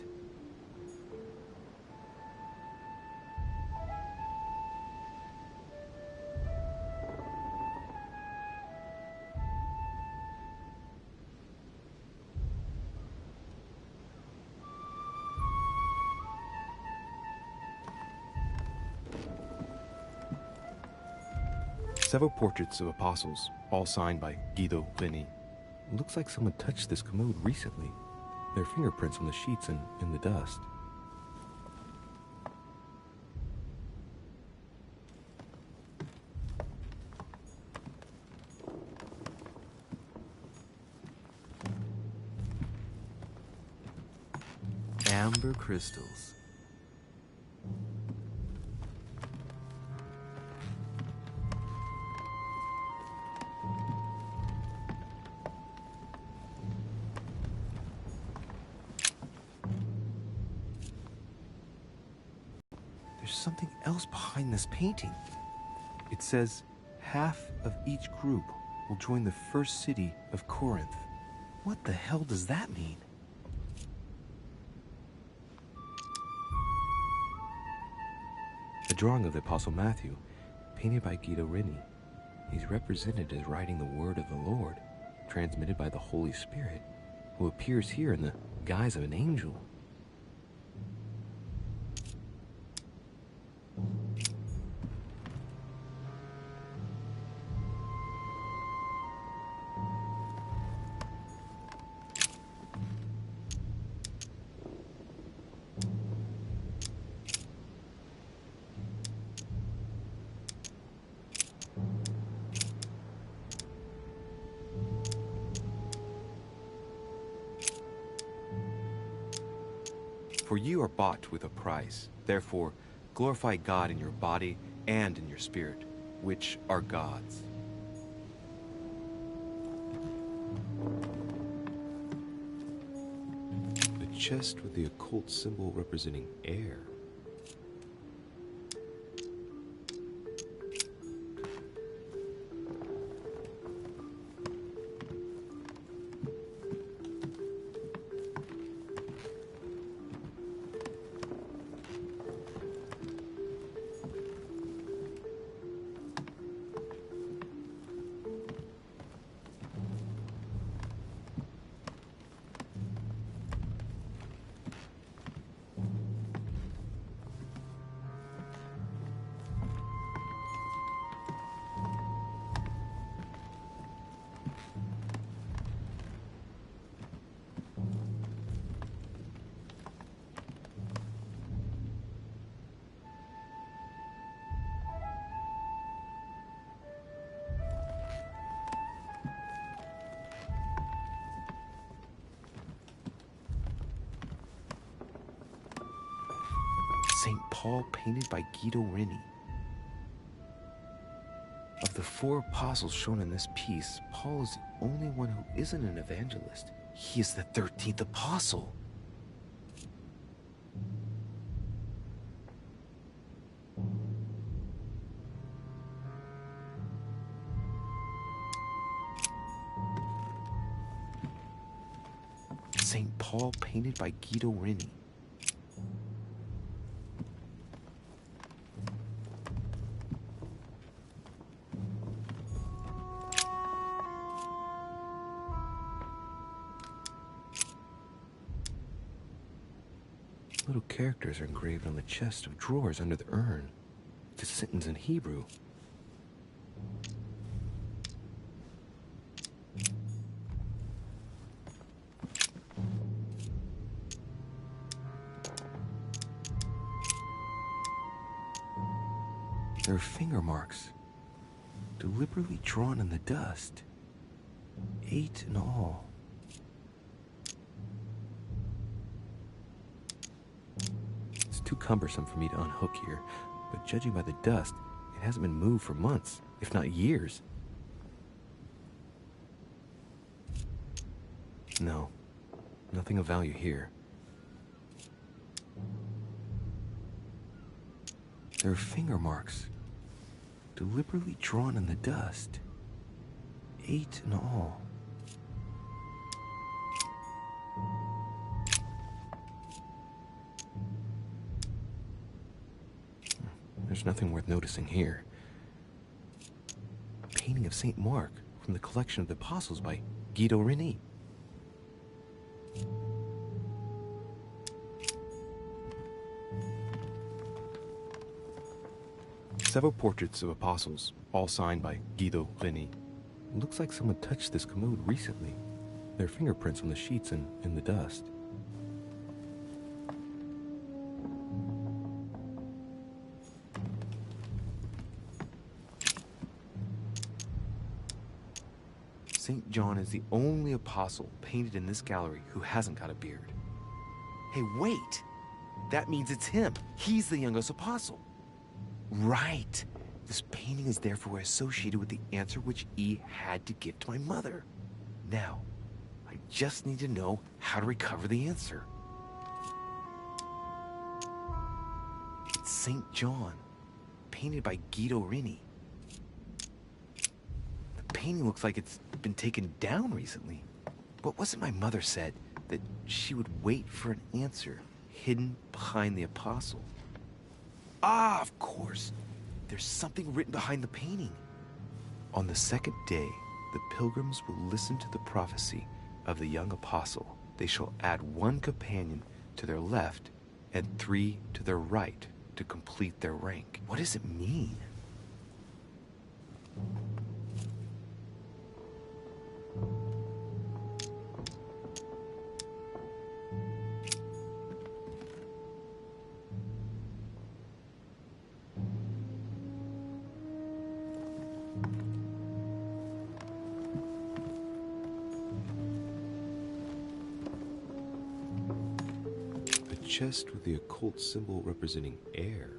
Several portraits of apostles, all signed by Guido Reni. Looks like someone touched this commode recently. There are fingerprints on the sheets and in the dust. Amber crystals. There's something else behind this painting. It says, half of each group will join the first city of Corinth. What the hell does that mean? A drawing of the Apostle Matthew, painted by Guido Reni. He's represented as writing the word of the Lord, transmitted by the Holy Spirit, who appears here in the guise of an angel. For you are bought with a price. Therefore, glorify God in your body and in your spirit, which are God's. A chest with the occult symbol representing air. Paul painted by Guido Rini. Of the 4 apostles shown in this piece, Paul is the only one who isn't an evangelist. He is the 13th apostle. St. Paul painted by Guido Rini. Little characters are engraved on the chest of drawers under the urn. It's a sentence in Hebrew. There are finger marks, deliberately drawn in the dust. 8 in all. It's too cumbersome for me to unhook here, but judging by the dust, it hasn't been moved for months, if not years. No, nothing of value here. There are finger marks, deliberately drawn in the dust. 8 in all. There's nothing worth noticing here. A painting of St. Mark from the collection of the Apostles by Guido Rini. Several portraits of apostles, all signed by Guido Rini. It looks like someone touched this commode recently. There are fingerprints on the sheets and in the dust. St. John is the only apostle painted in this gallery who hasn't got a beard. Hey, wait! That means it's him. He's the youngest apostle. Right. This painting is therefore associated with the answer which E had to give to my mother. Now, I just need to know how to recover the answer. It's St. John, painted by Guido Rini. The painting looks like it's been taken down recently. But wasn't my mother said that she would wait for an answer hidden behind the apostle? Ah, of course. There's something written behind the painting. On the second day, the pilgrims will listen to the prophecy of the young apostle. They shall add 1 companion to their left and 3 to their right to complete their rank. What does it mean? Chest with the occult symbol representing air.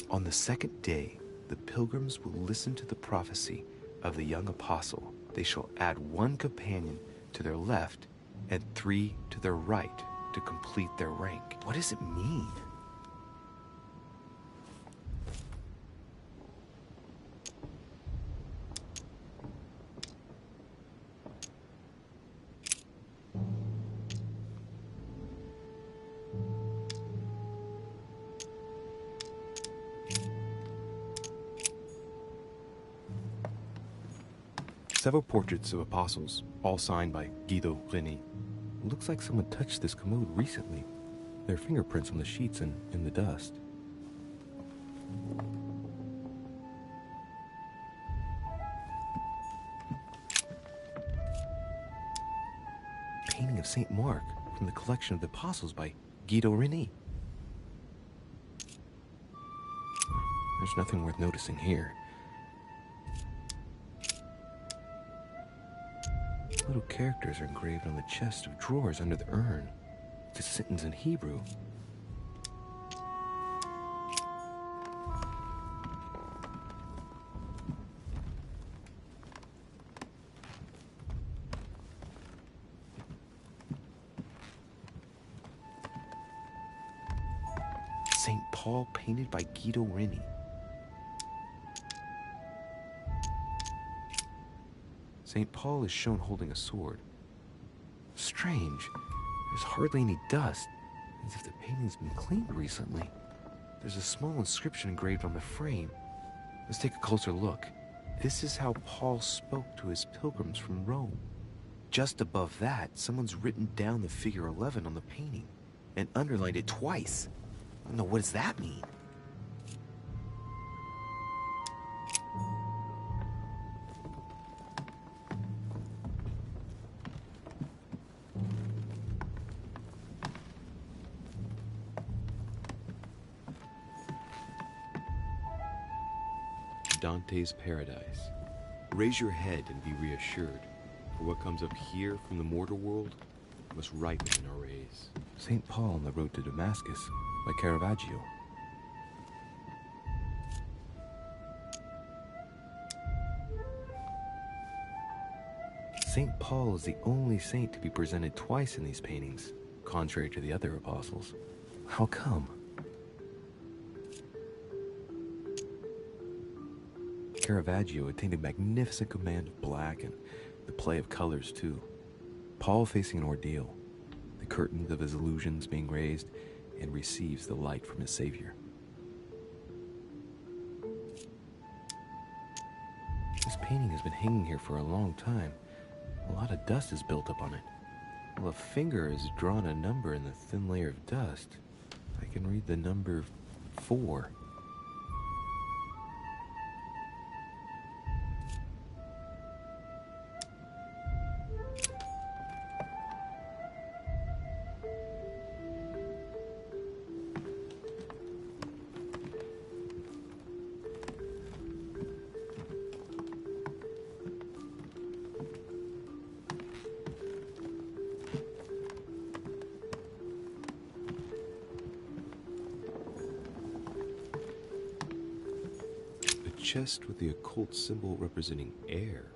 On the second day, the pilgrims will listen to the prophecy of the young apostle. They shall add 1 companion to their left and 3 to their right to complete their rank. What does it mean? Several portraits of apostles, all signed by Guido Rini. It looks like someone touched this commode recently. There are fingerprints on the sheets and in the dust. Painting of St. Mark from the collection of the Apostles by Guido Rini. There's nothing worth noticing here. Little characters are engraved on the chest of drawers under the urn. It's a sentence in Hebrew. St. Paul painted by Guido Reni. St. Paul is shown holding a sword. Strange. There's hardly any dust, as if the painting's been cleaned recently. There's a small inscription engraved on the frame. Let's take a closer look. This is how Paul spoke to his pilgrims from Rome. Just above that, someone's written down the figure 11 on the painting and underlined it twice. No, what does that mean? Dante's Paradise. Raise your head and be reassured, for what comes up here from the mortal world must ripen in our rays. St. Paul on the Road to Damascus by Caravaggio. St. Paul is the only saint to be presented twice in these paintings, contrary to the other apostles. How come? Caravaggio attained a magnificent command of black and the play of colors too. Paul facing an ordeal, the curtains of his illusions being raised, and receives the light from his Savior. This painting has been hanging here for a long time. A lot of dust is built up on it. Well, a finger has drawn a number in the thin layer of dust. I can read the number 4. Chest with the occult symbol representing air.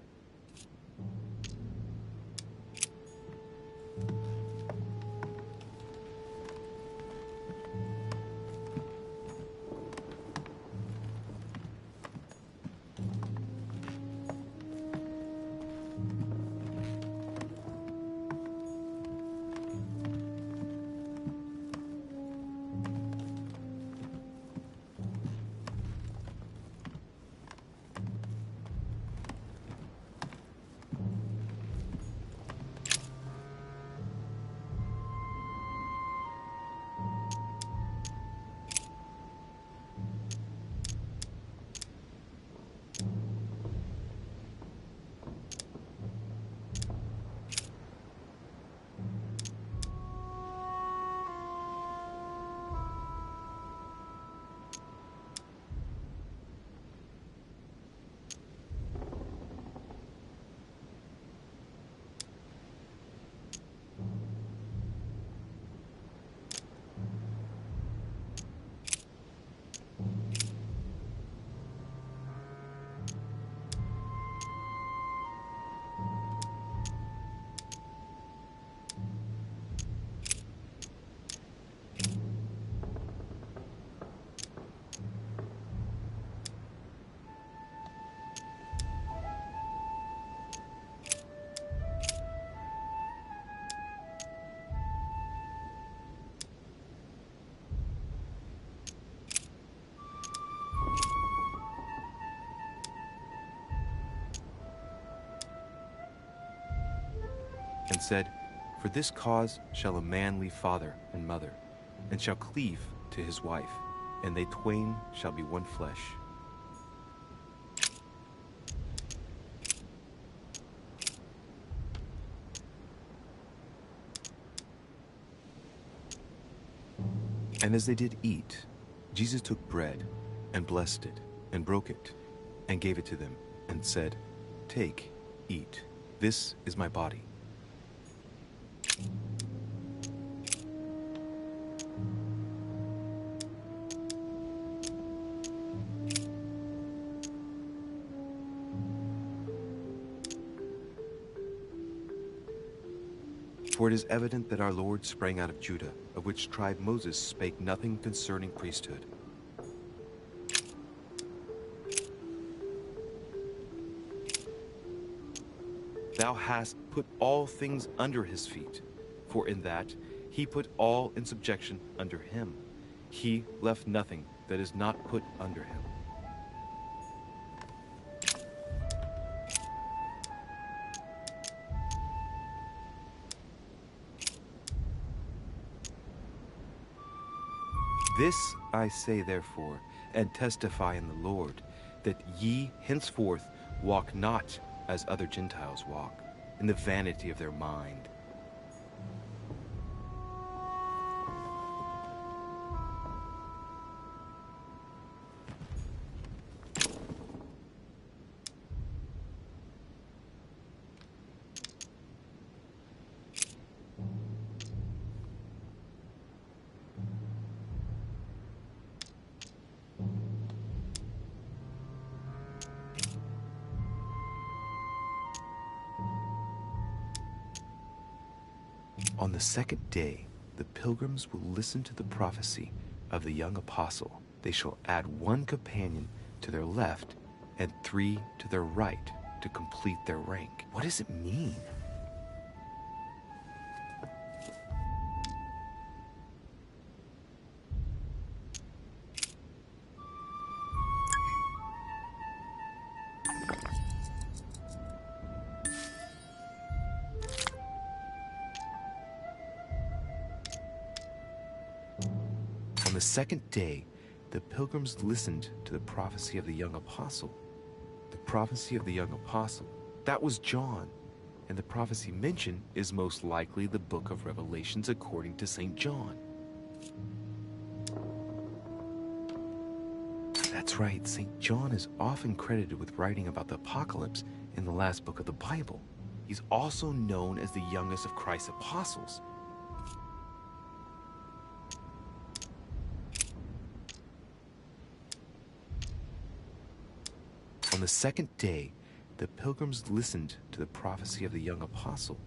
And said, "For this cause shall a man leave father and mother, and shall cleave to his wife, and they twain shall be one flesh." And as they did eat, Jesus took bread and blessed it, and broke it, and gave it to them, and said, "Take, eat. This is my body." For it is evident that our Lord sprang out of Judah, of which tribe Moses spake nothing concerning priesthood. Thou hast put all things under his feet, for in that he put all in subjection under him. He left nothing that is not put under him. This I say therefore, and testify in the Lord, that ye henceforth walk not as other Gentiles walk, in the vanity of their mind. On the second day, the pilgrims will listen to the prophecy of the young apostle. They shall add 1 companion to their left and 3 to their right to complete their rank. What does it mean? On the second day, the pilgrims listened to the prophecy of the young apostle. The prophecy of the young apostle, that was John. And the prophecy mentioned is most likely the book of Revelations according to St. John. That's right, St. John is often credited with writing about the apocalypse in the last book of the Bible. He's also known as the youngest of Christ's apostles. On the second day, the pilgrims listened to the prophecy of the young apostle.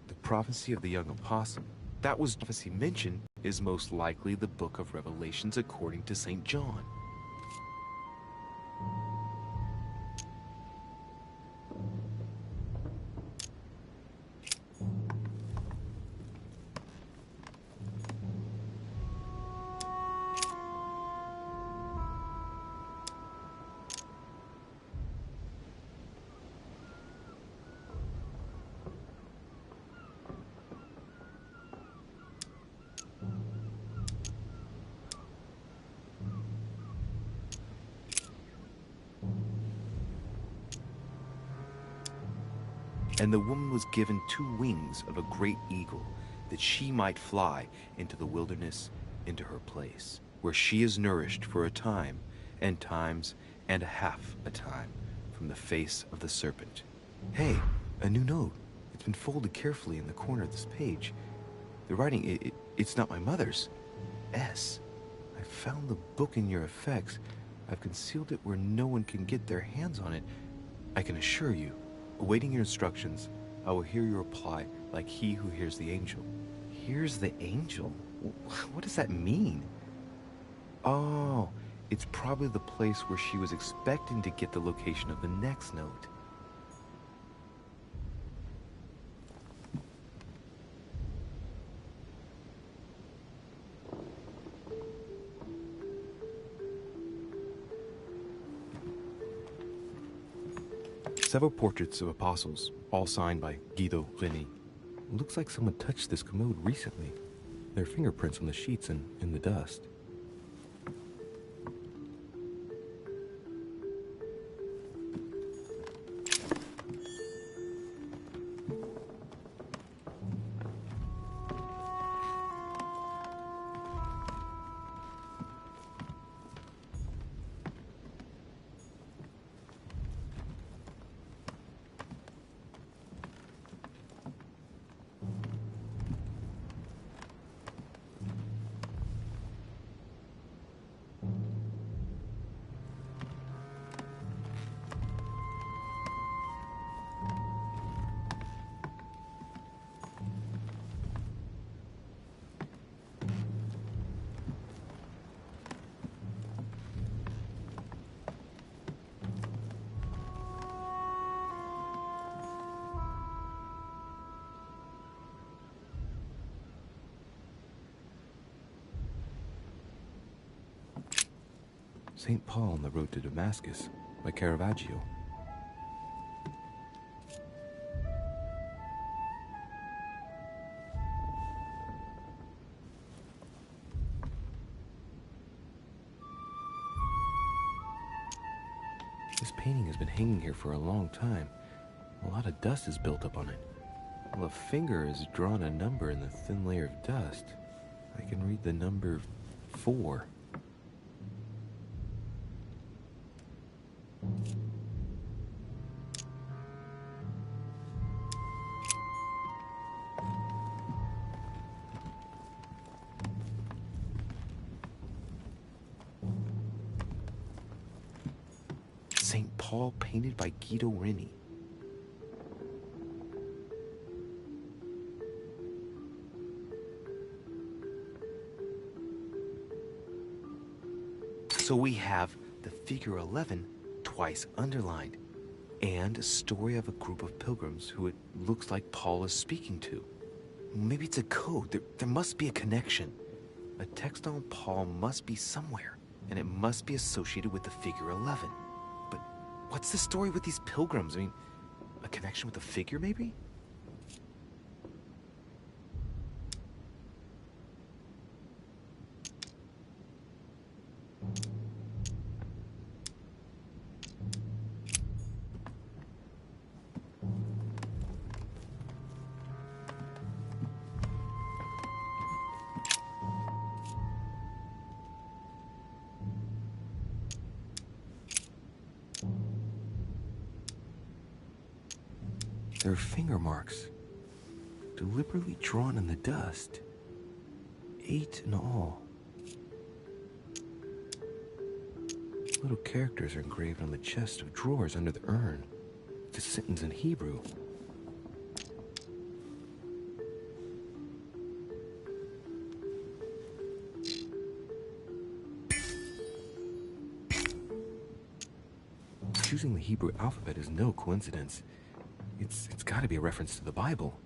The prophecy of the young apostle, that was prophecy mentioned, is most likely the book of Revelations according to St. John. And the woman was given 2 wings of a great eagle, that she might fly into the wilderness, into her place, where she is nourished for a time, and times, and a half a time, from the face of the serpent. Hey, a new note. It's been folded carefully in the corner of this page. The writing, it's not my mother's. S. I found the book in your effects. I've concealed it where no one can get their hands on it. I can assure you, awaiting your instructions, I will hear your reply like he who hears the angel. Hears the angel? What does that mean? Oh, it's probably the place where she was expecting to get the location of the next note. Several portraits of apostles, all signed by Guido Reni. Looks like someone touched this commode recently. There are fingerprints on the sheets and in the dust. St. Paul on the road to Damascus by Caravaggio. This painting has been hanging here for a long time. A lot of dust is built up on it. Well, a finger has drawn a number in the thin layer of dust. I can read the number 4. St. Paul painted by Guido Reni. So we have the figure 11 twice underlined, and a story of a group of pilgrims who it looks like Paul is speaking to. Maybe it's a code. There must be a connection. A text on Paul must be somewhere, and it must be associated with the figure 11. But what's the story with these pilgrims? I mean, a connection with the figure, maybe? There are finger marks, deliberately drawn in the dust. 8 in all. Little characters are engraved on the chest of drawers under the urn. It's a sentence in Hebrew. Choosing the Hebrew alphabet is no coincidence. It's got to be a reference to the Bible.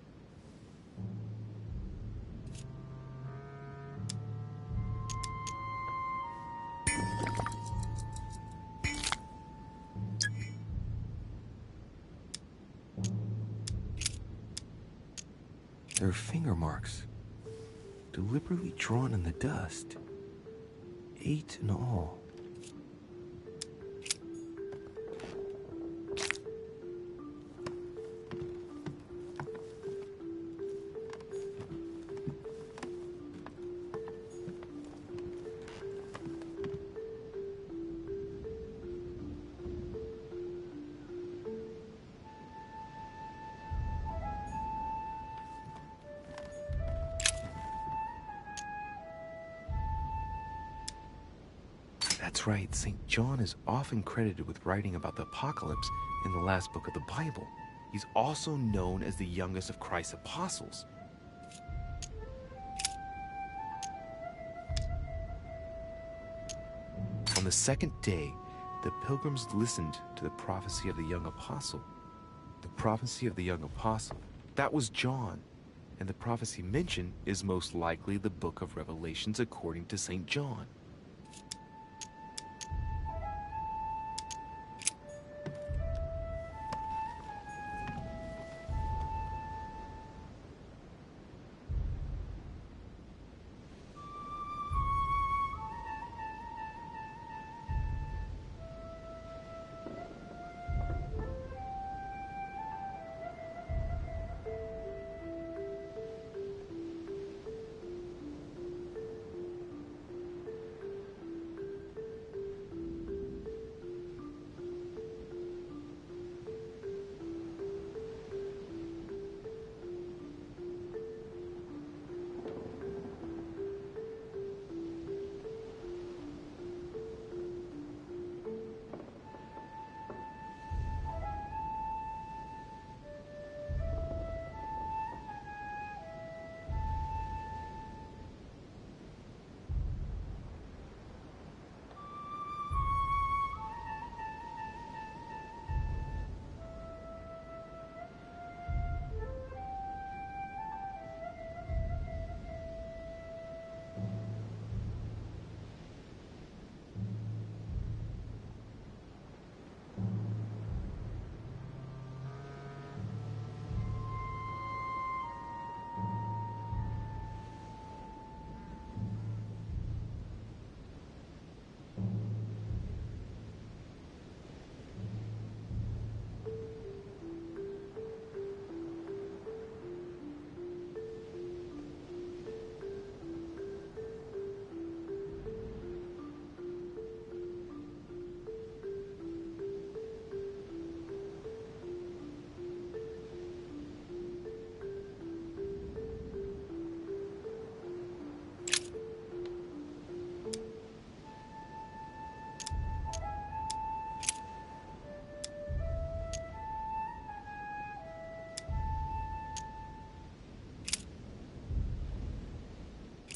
There are finger marks, deliberately drawn in the dust. 8 in all. That's right, St. John is often credited with writing about the apocalypse in the last book of the Bible. He's also known as the youngest of Christ's apostles. On the second day, the pilgrims listened to the prophecy of the young apostle. The prophecy of the young apostle, that was John. And the prophecy mentioned is most likely the book of Revelations according to St. John.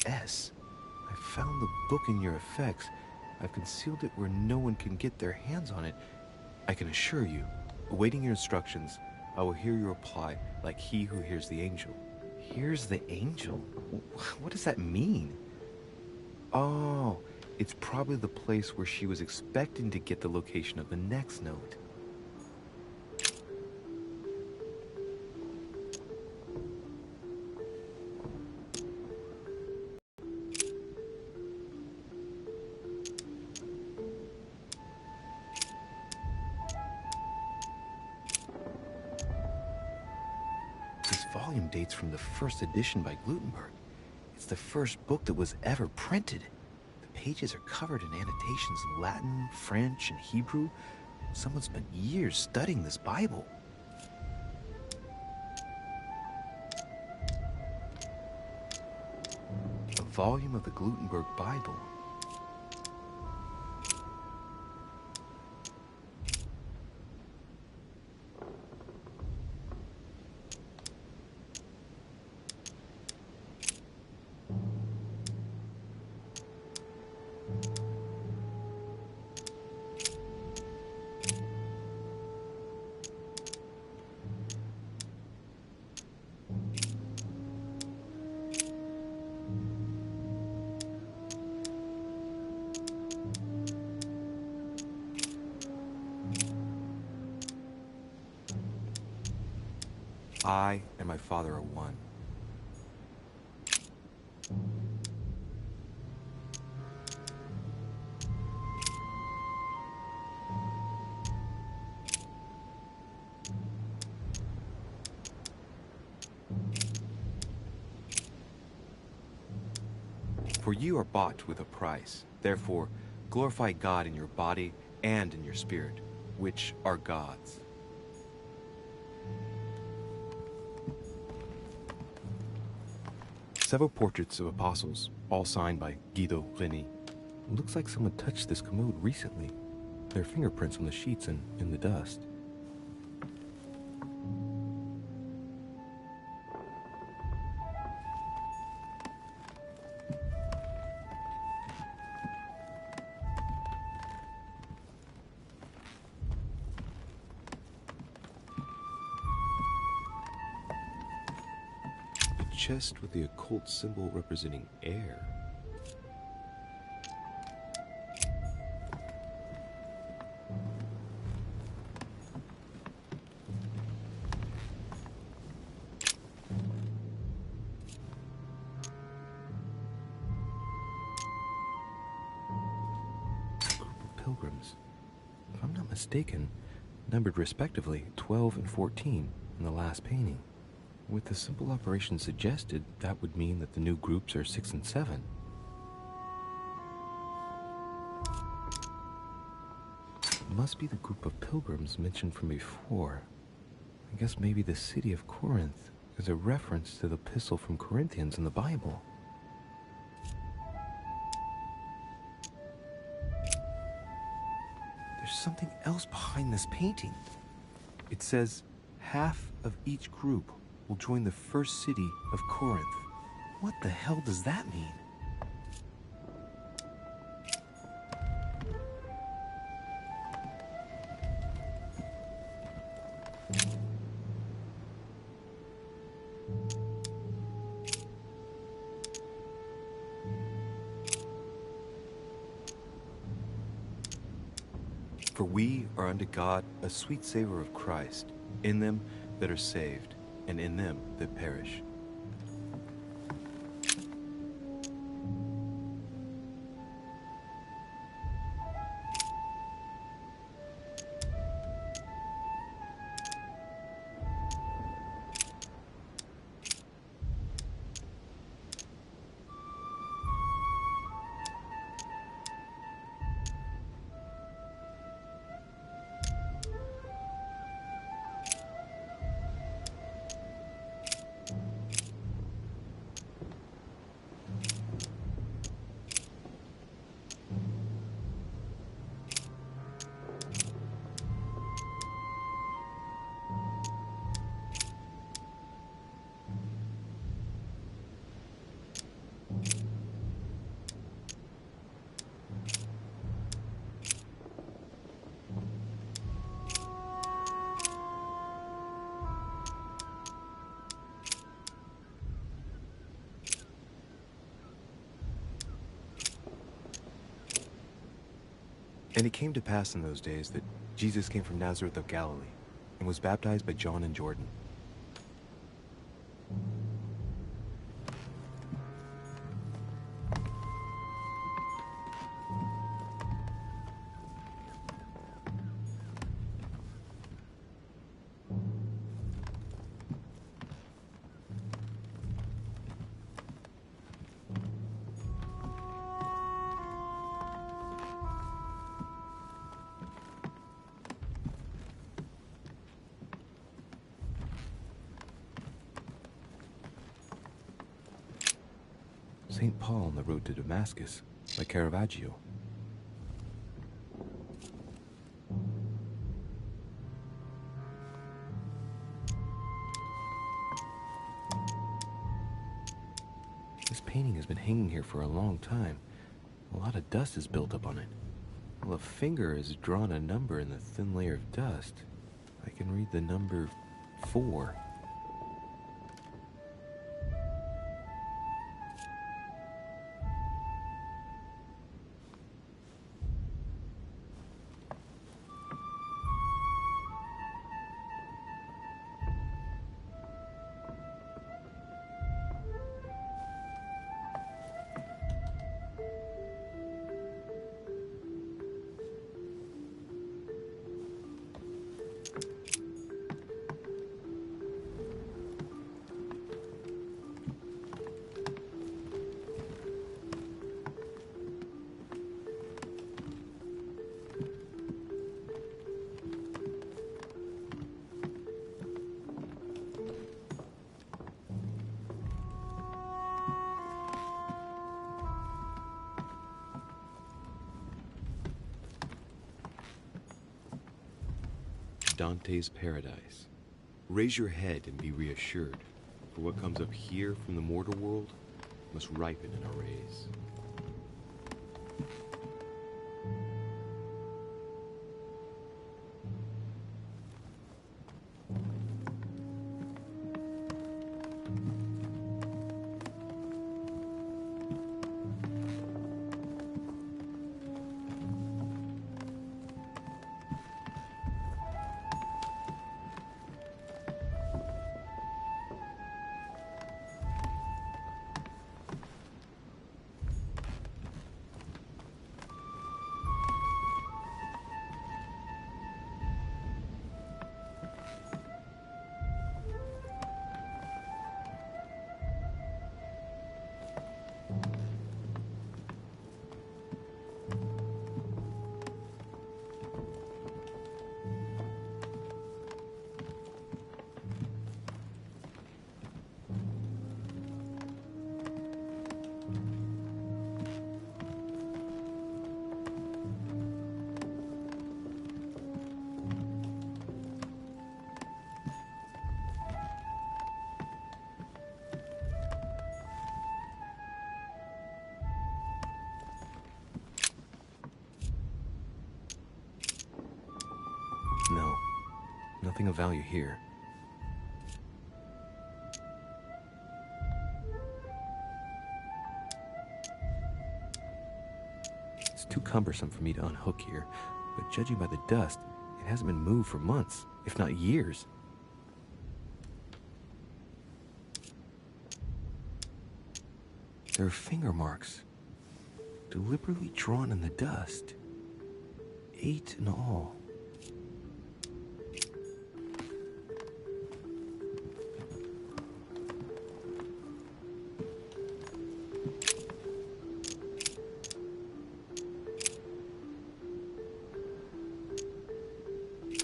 S. I found the book in your effects. I've concealed it where no one can get their hands on it. I can assure you, awaiting your instructions, I will hear your reply like he who hears the angel. Hears the angel? What does that mean? Oh, it's probably the place where she was expecting to get the location of the next note. This volume dates from the first edition by Gutenberg. It's the first book that was ever printed. The pages are covered in annotations in Latin, French, and Hebrew. Someone spent years studying this Bible. A volume of the Gutenberg Bible. I and my Father are one. For you are bought with a price. Therefore, glorify God in your body and in your spirit, which are God's. Several portraits of apostles, all signed by Guido Reni. It looks like someone touched this commode recently. There are fingerprints on the sheets and in the dust. Chest with the occult symbol representing air. A group of pilgrims, if I'm not mistaken, numbered respectively 12 and 14 in the last painting. With the simple operation suggested, that would mean that the new groups are 6 and 7. It must be the group of pilgrims mentioned from before. I guess maybe the city of Corinth is a reference to the epistle from Corinthians in the Bible. There's something else behind this painting. It says, half of each group will join the first city of Corinth. What the hell does that mean? For we are unto God a sweet savor of Christ, in them that are saved, and in them that perish. And it came to pass in those days that Jesus came from Nazareth of Galilee and was baptized by John in Jordan. St. Paul on the road to Damascus, by Caravaggio. This painting has been hanging here for a long time. A lot of dust is built up on it. Well, a finger has drawn a number in the thin layer of dust. I can read the number 4. Dante's Paradise. Raise your head and be reassured, for what comes up here from the mortal world must ripen in our rays. No, nothing of value here. It's too cumbersome for me to unhook here, but judging by the dust, it hasn't been moved for months, if not years. There are finger marks, deliberately drawn in the dust. 8 in all.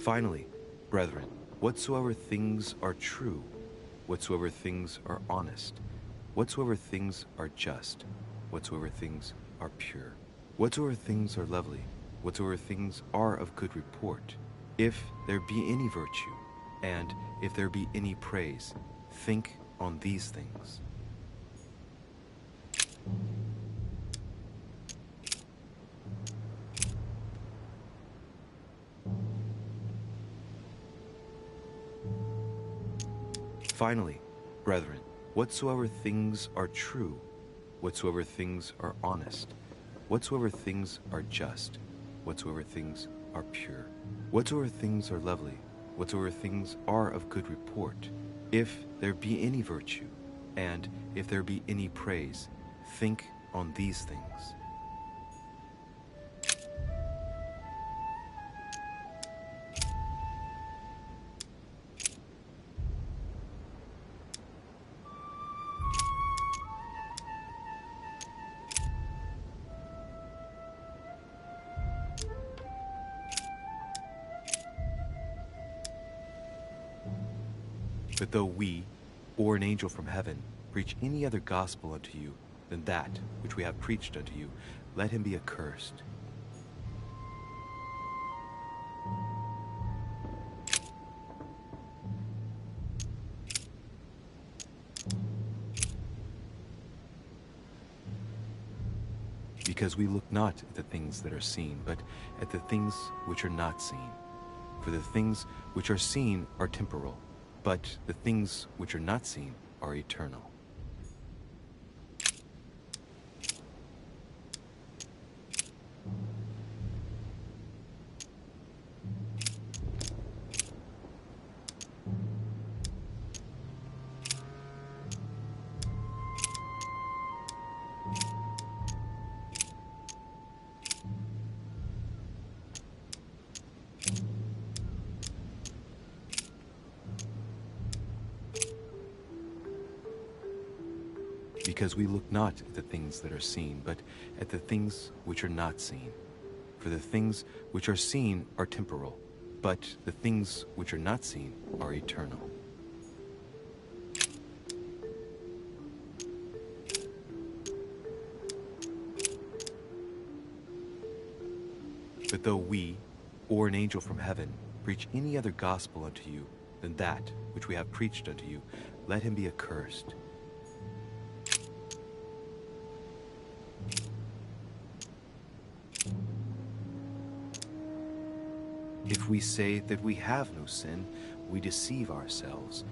Finally, brethren, whatsoever things are true, whatsoever things are honest, whatsoever things are just, whatsoever things are pure, whatsoever things are lovely, whatsoever things are of good report, if there be any virtue, and if there be any praise, think on these things. Finally, brethren, whatsoever things are true, whatsoever things are honest, whatsoever things are just, whatsoever things are pure, whatsoever things are lovely, whatsoever things are of good report, if there be any virtue, and if there be any praise, think on these things. But though we, or an angel from heaven, preach any other gospel unto you than that which we have preached unto you, let him be accursed. Because we look not at the things that are seen, but at the things which are not seen. For the things which are seen are temporal, but the things which are not seen are eternal. Because we look not at the things that are seen, but at the things which are not seen. For the things which are seen are temporal, but the things which are not seen are eternal. But though we, or an angel from heaven, preach any other gospel unto you than that which we have preached unto you, let him be accursed. If we say that we have no sin, we deceive ourselves,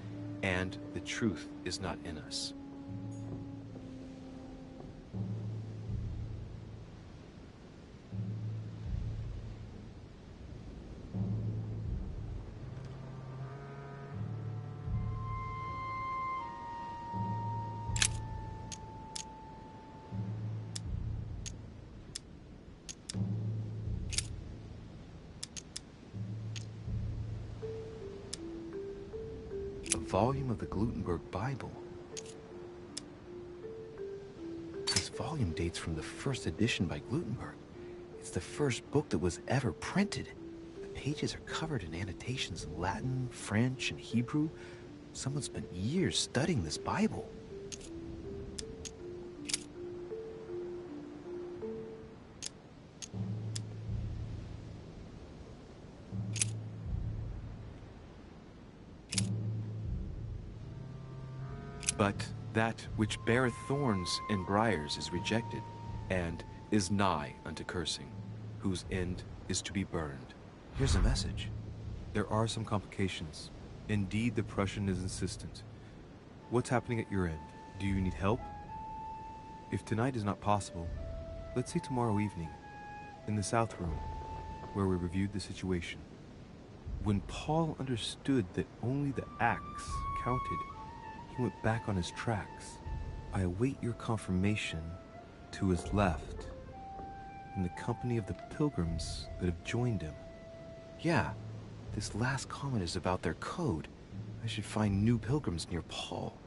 and the truth is not in us. Volume of the Gutenberg Bible. This volume dates from the first edition by Gutenberg. It's the first book that was ever printed. The pages are covered in annotations in Latin, French, and Hebrew. Someone spent years studying this Bible. But that which beareth thorns and briars is rejected, and is nigh unto cursing, whose end is to be burned. Here's a message. There are some complications. Indeed, the Prussian is insistent. What's happening at your end? Do you need help? If tonight is not possible, let's see tomorrow evening, in the South Room, where we reviewed the situation. When Paul understood that only the axe counted, he went back on his tracks. I await your confirmation to his left, in the company of the pilgrims that have joined him. Yeah, this last comment is about their code. I should find new pilgrims near Paul.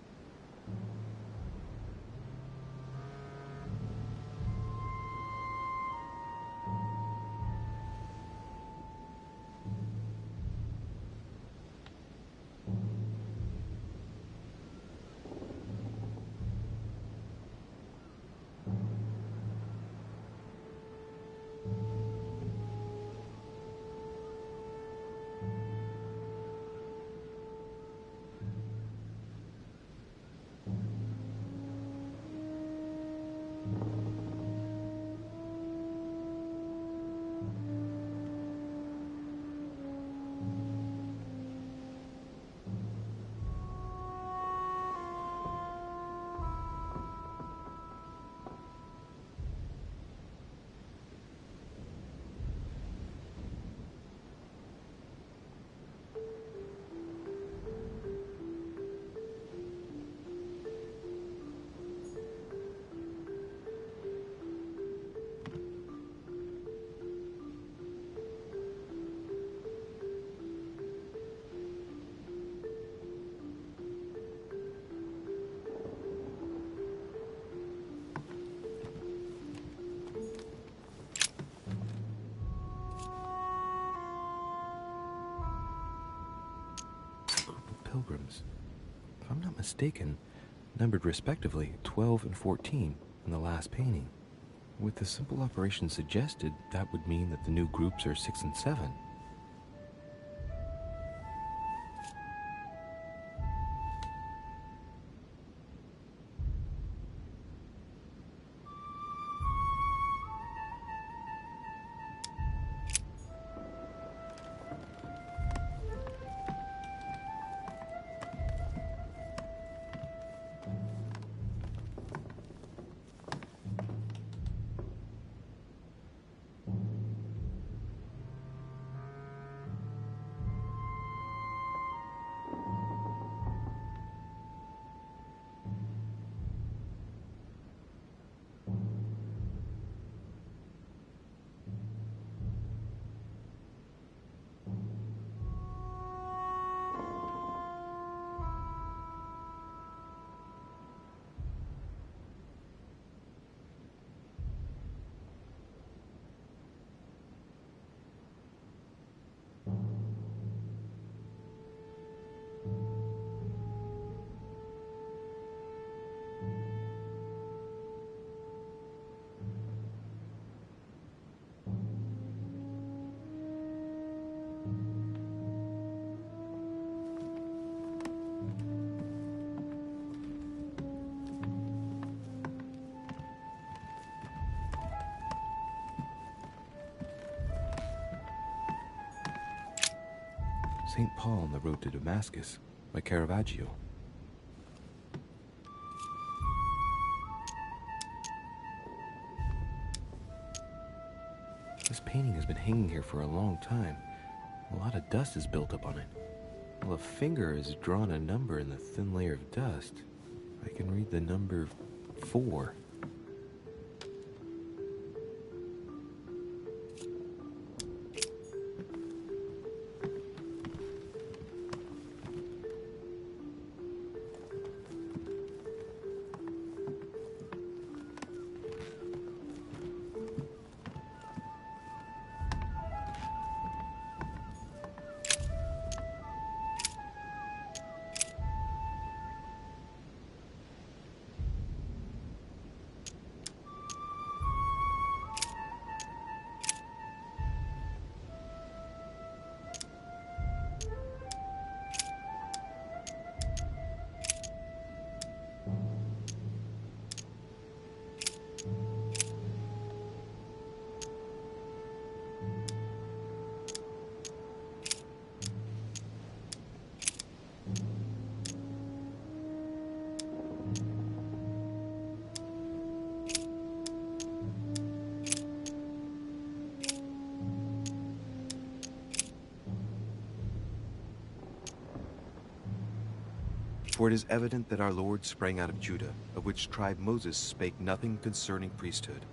pilgrims. If I'm not mistaken, numbered respectively 12 and 14 in the last painting. With the simple operation suggested, that would mean that the new groups are 6 and 7. St. Paul on the Road to Damascus by Caravaggio. This painting has been hanging here for a long time. A lot of dust is built up on it. Well, a finger has drawn a number in the thin layer of dust. I can read the number 4. For it is evident that our Lord sprang out of Judah, of which tribe Moses spake nothing concerning priesthood.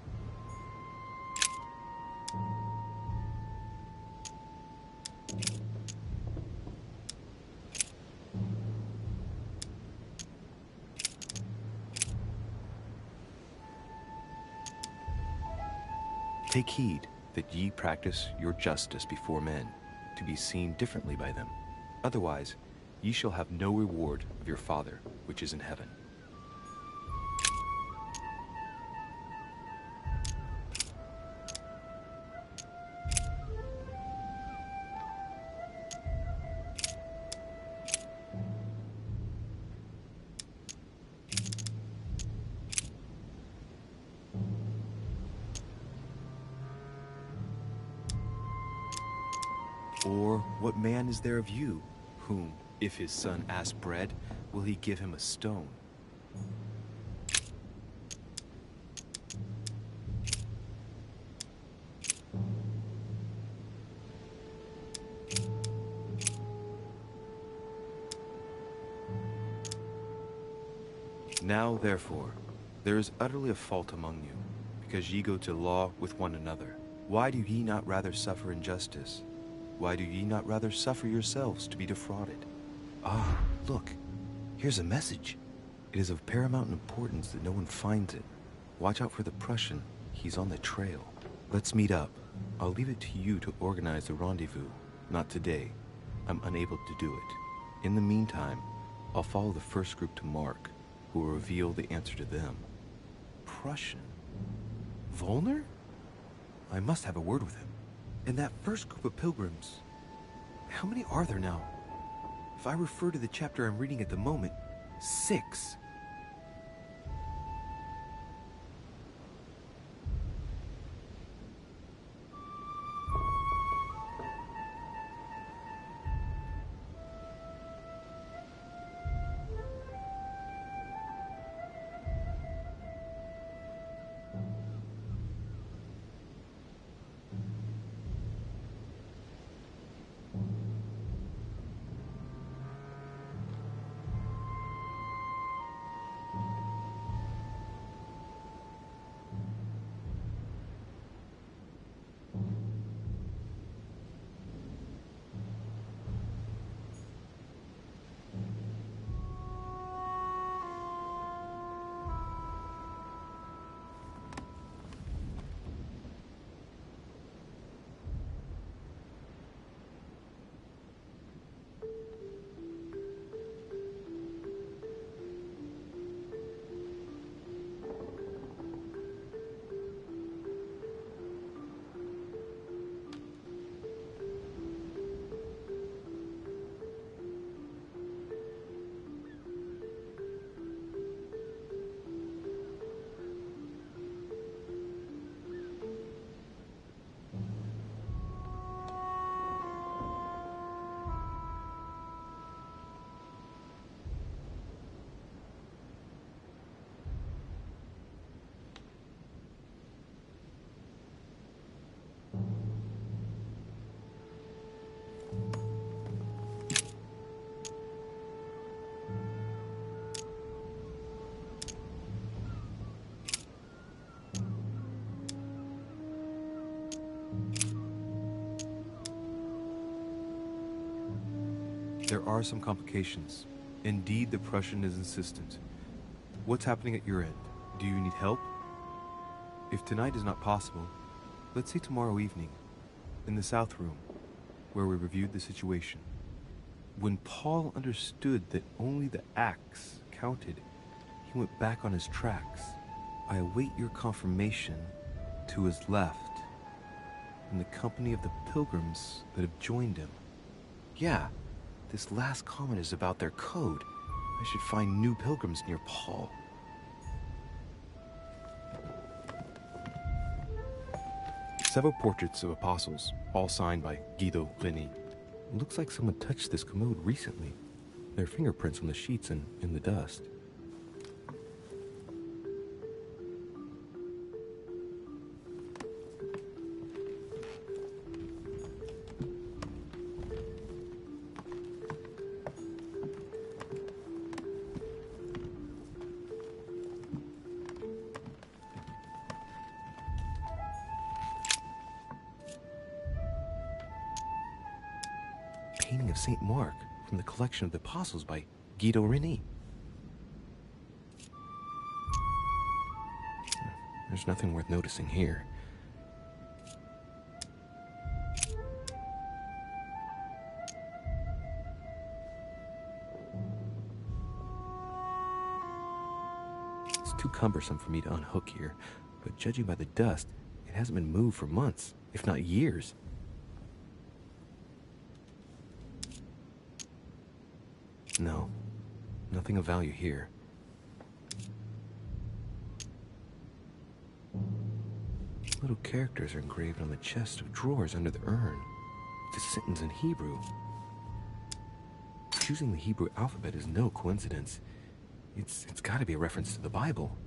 Take heed that ye practice your justice before men, to be seen differently by them. Otherwise, ye shall have no reward of your Father which is in heaven. Or what man is there of you, whom, if his son ask bread, will he give him a stone? Now, therefore, there is utterly a fault among you, because ye go to law with one another. Why do ye not rather suffer injustice? Why do ye not rather suffer yourselves to be defrauded? Ah, look, here's a message. It is of paramount importance that no one finds it. Watch out for the Prussian. He's on the trail. Let's meet up. I'll leave it to you to organize the rendezvous. Not today. I'm unable to do it. In the meantime, I'll follow the first group to Mark, who will reveal the answer to them. Prussian? Volner? I must have a word with him. And that first group of pilgrims, how many are there now? If I refer to the chapter I'm reading at the moment, 6. There are some complications. Indeed, the Prussian is insistent. What's happening at your end? Do you need help? If tonight is not possible, let's see tomorrow evening, in the South Room, where we reviewed the situation. When Paul understood that only the axe counted, he went back on his tracks. I await your confirmation to his left, in the company of the pilgrims that have joined him. Yeah, this last comment is about their code. I should find new pilgrims near Paul. Several portraits of apostles, all signed by Guido Reni. Looks like someone touched this commode recently. There are fingerprints on the sheets and in the dust. Painting of St. Mark from the collection of the Apostles by Guido Reni. There's nothing worth noticing here. It's too cumbersome for me to unhook here, but judging by the dust, it hasn't been moved for months, if not years. No, nothing of value here. Little characters are engraved on the chest of drawers under the urn. It's a sentence in Hebrew. Choosing the Hebrew alphabet is no coincidence. It's got to be a reference to the Bible.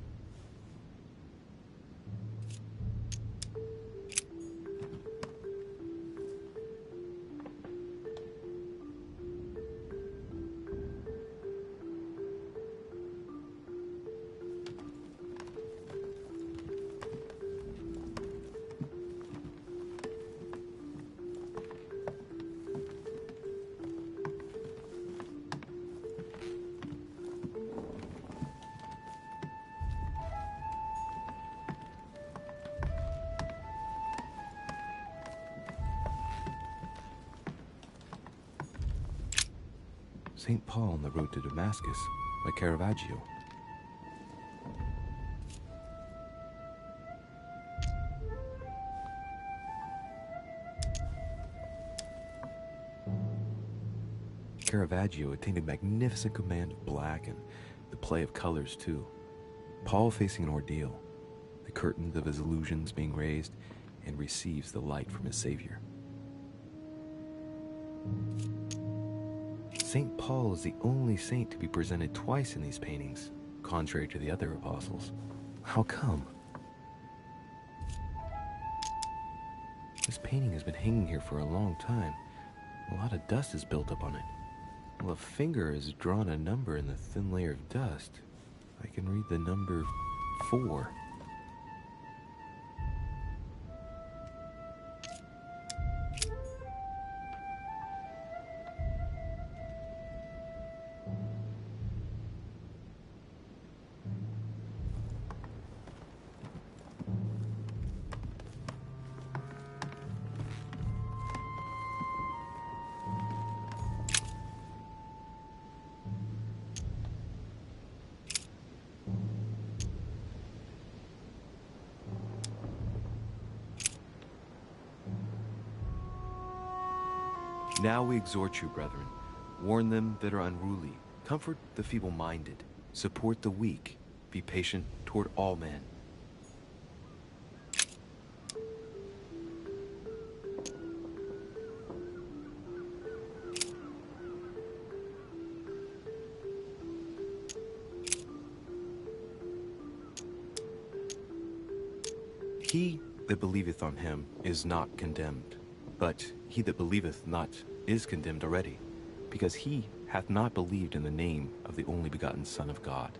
St. Paul on the road to Damascus by Caravaggio. Caravaggio attained a magnificent command of black and the play of colors too. Paul facing an ordeal, the curtains of his illusions being raised, and receives the light from his Savior. St. Paul is the only saint to be presented twice in these paintings, contrary to the other apostles. How come? This painting has been hanging here for a long time. A lot of dust is built up on it. Well, a finger has drawn a number in the thin layer of dust. I can read the number 4. Now we exhort you, brethren, warn them that are unruly, comfort the feeble-minded, support the weak, be patient toward all men. He that believeth on him is not condemned, but he that believeth not is condemned already, because he hath not believed in the name of the only begotten Son of God.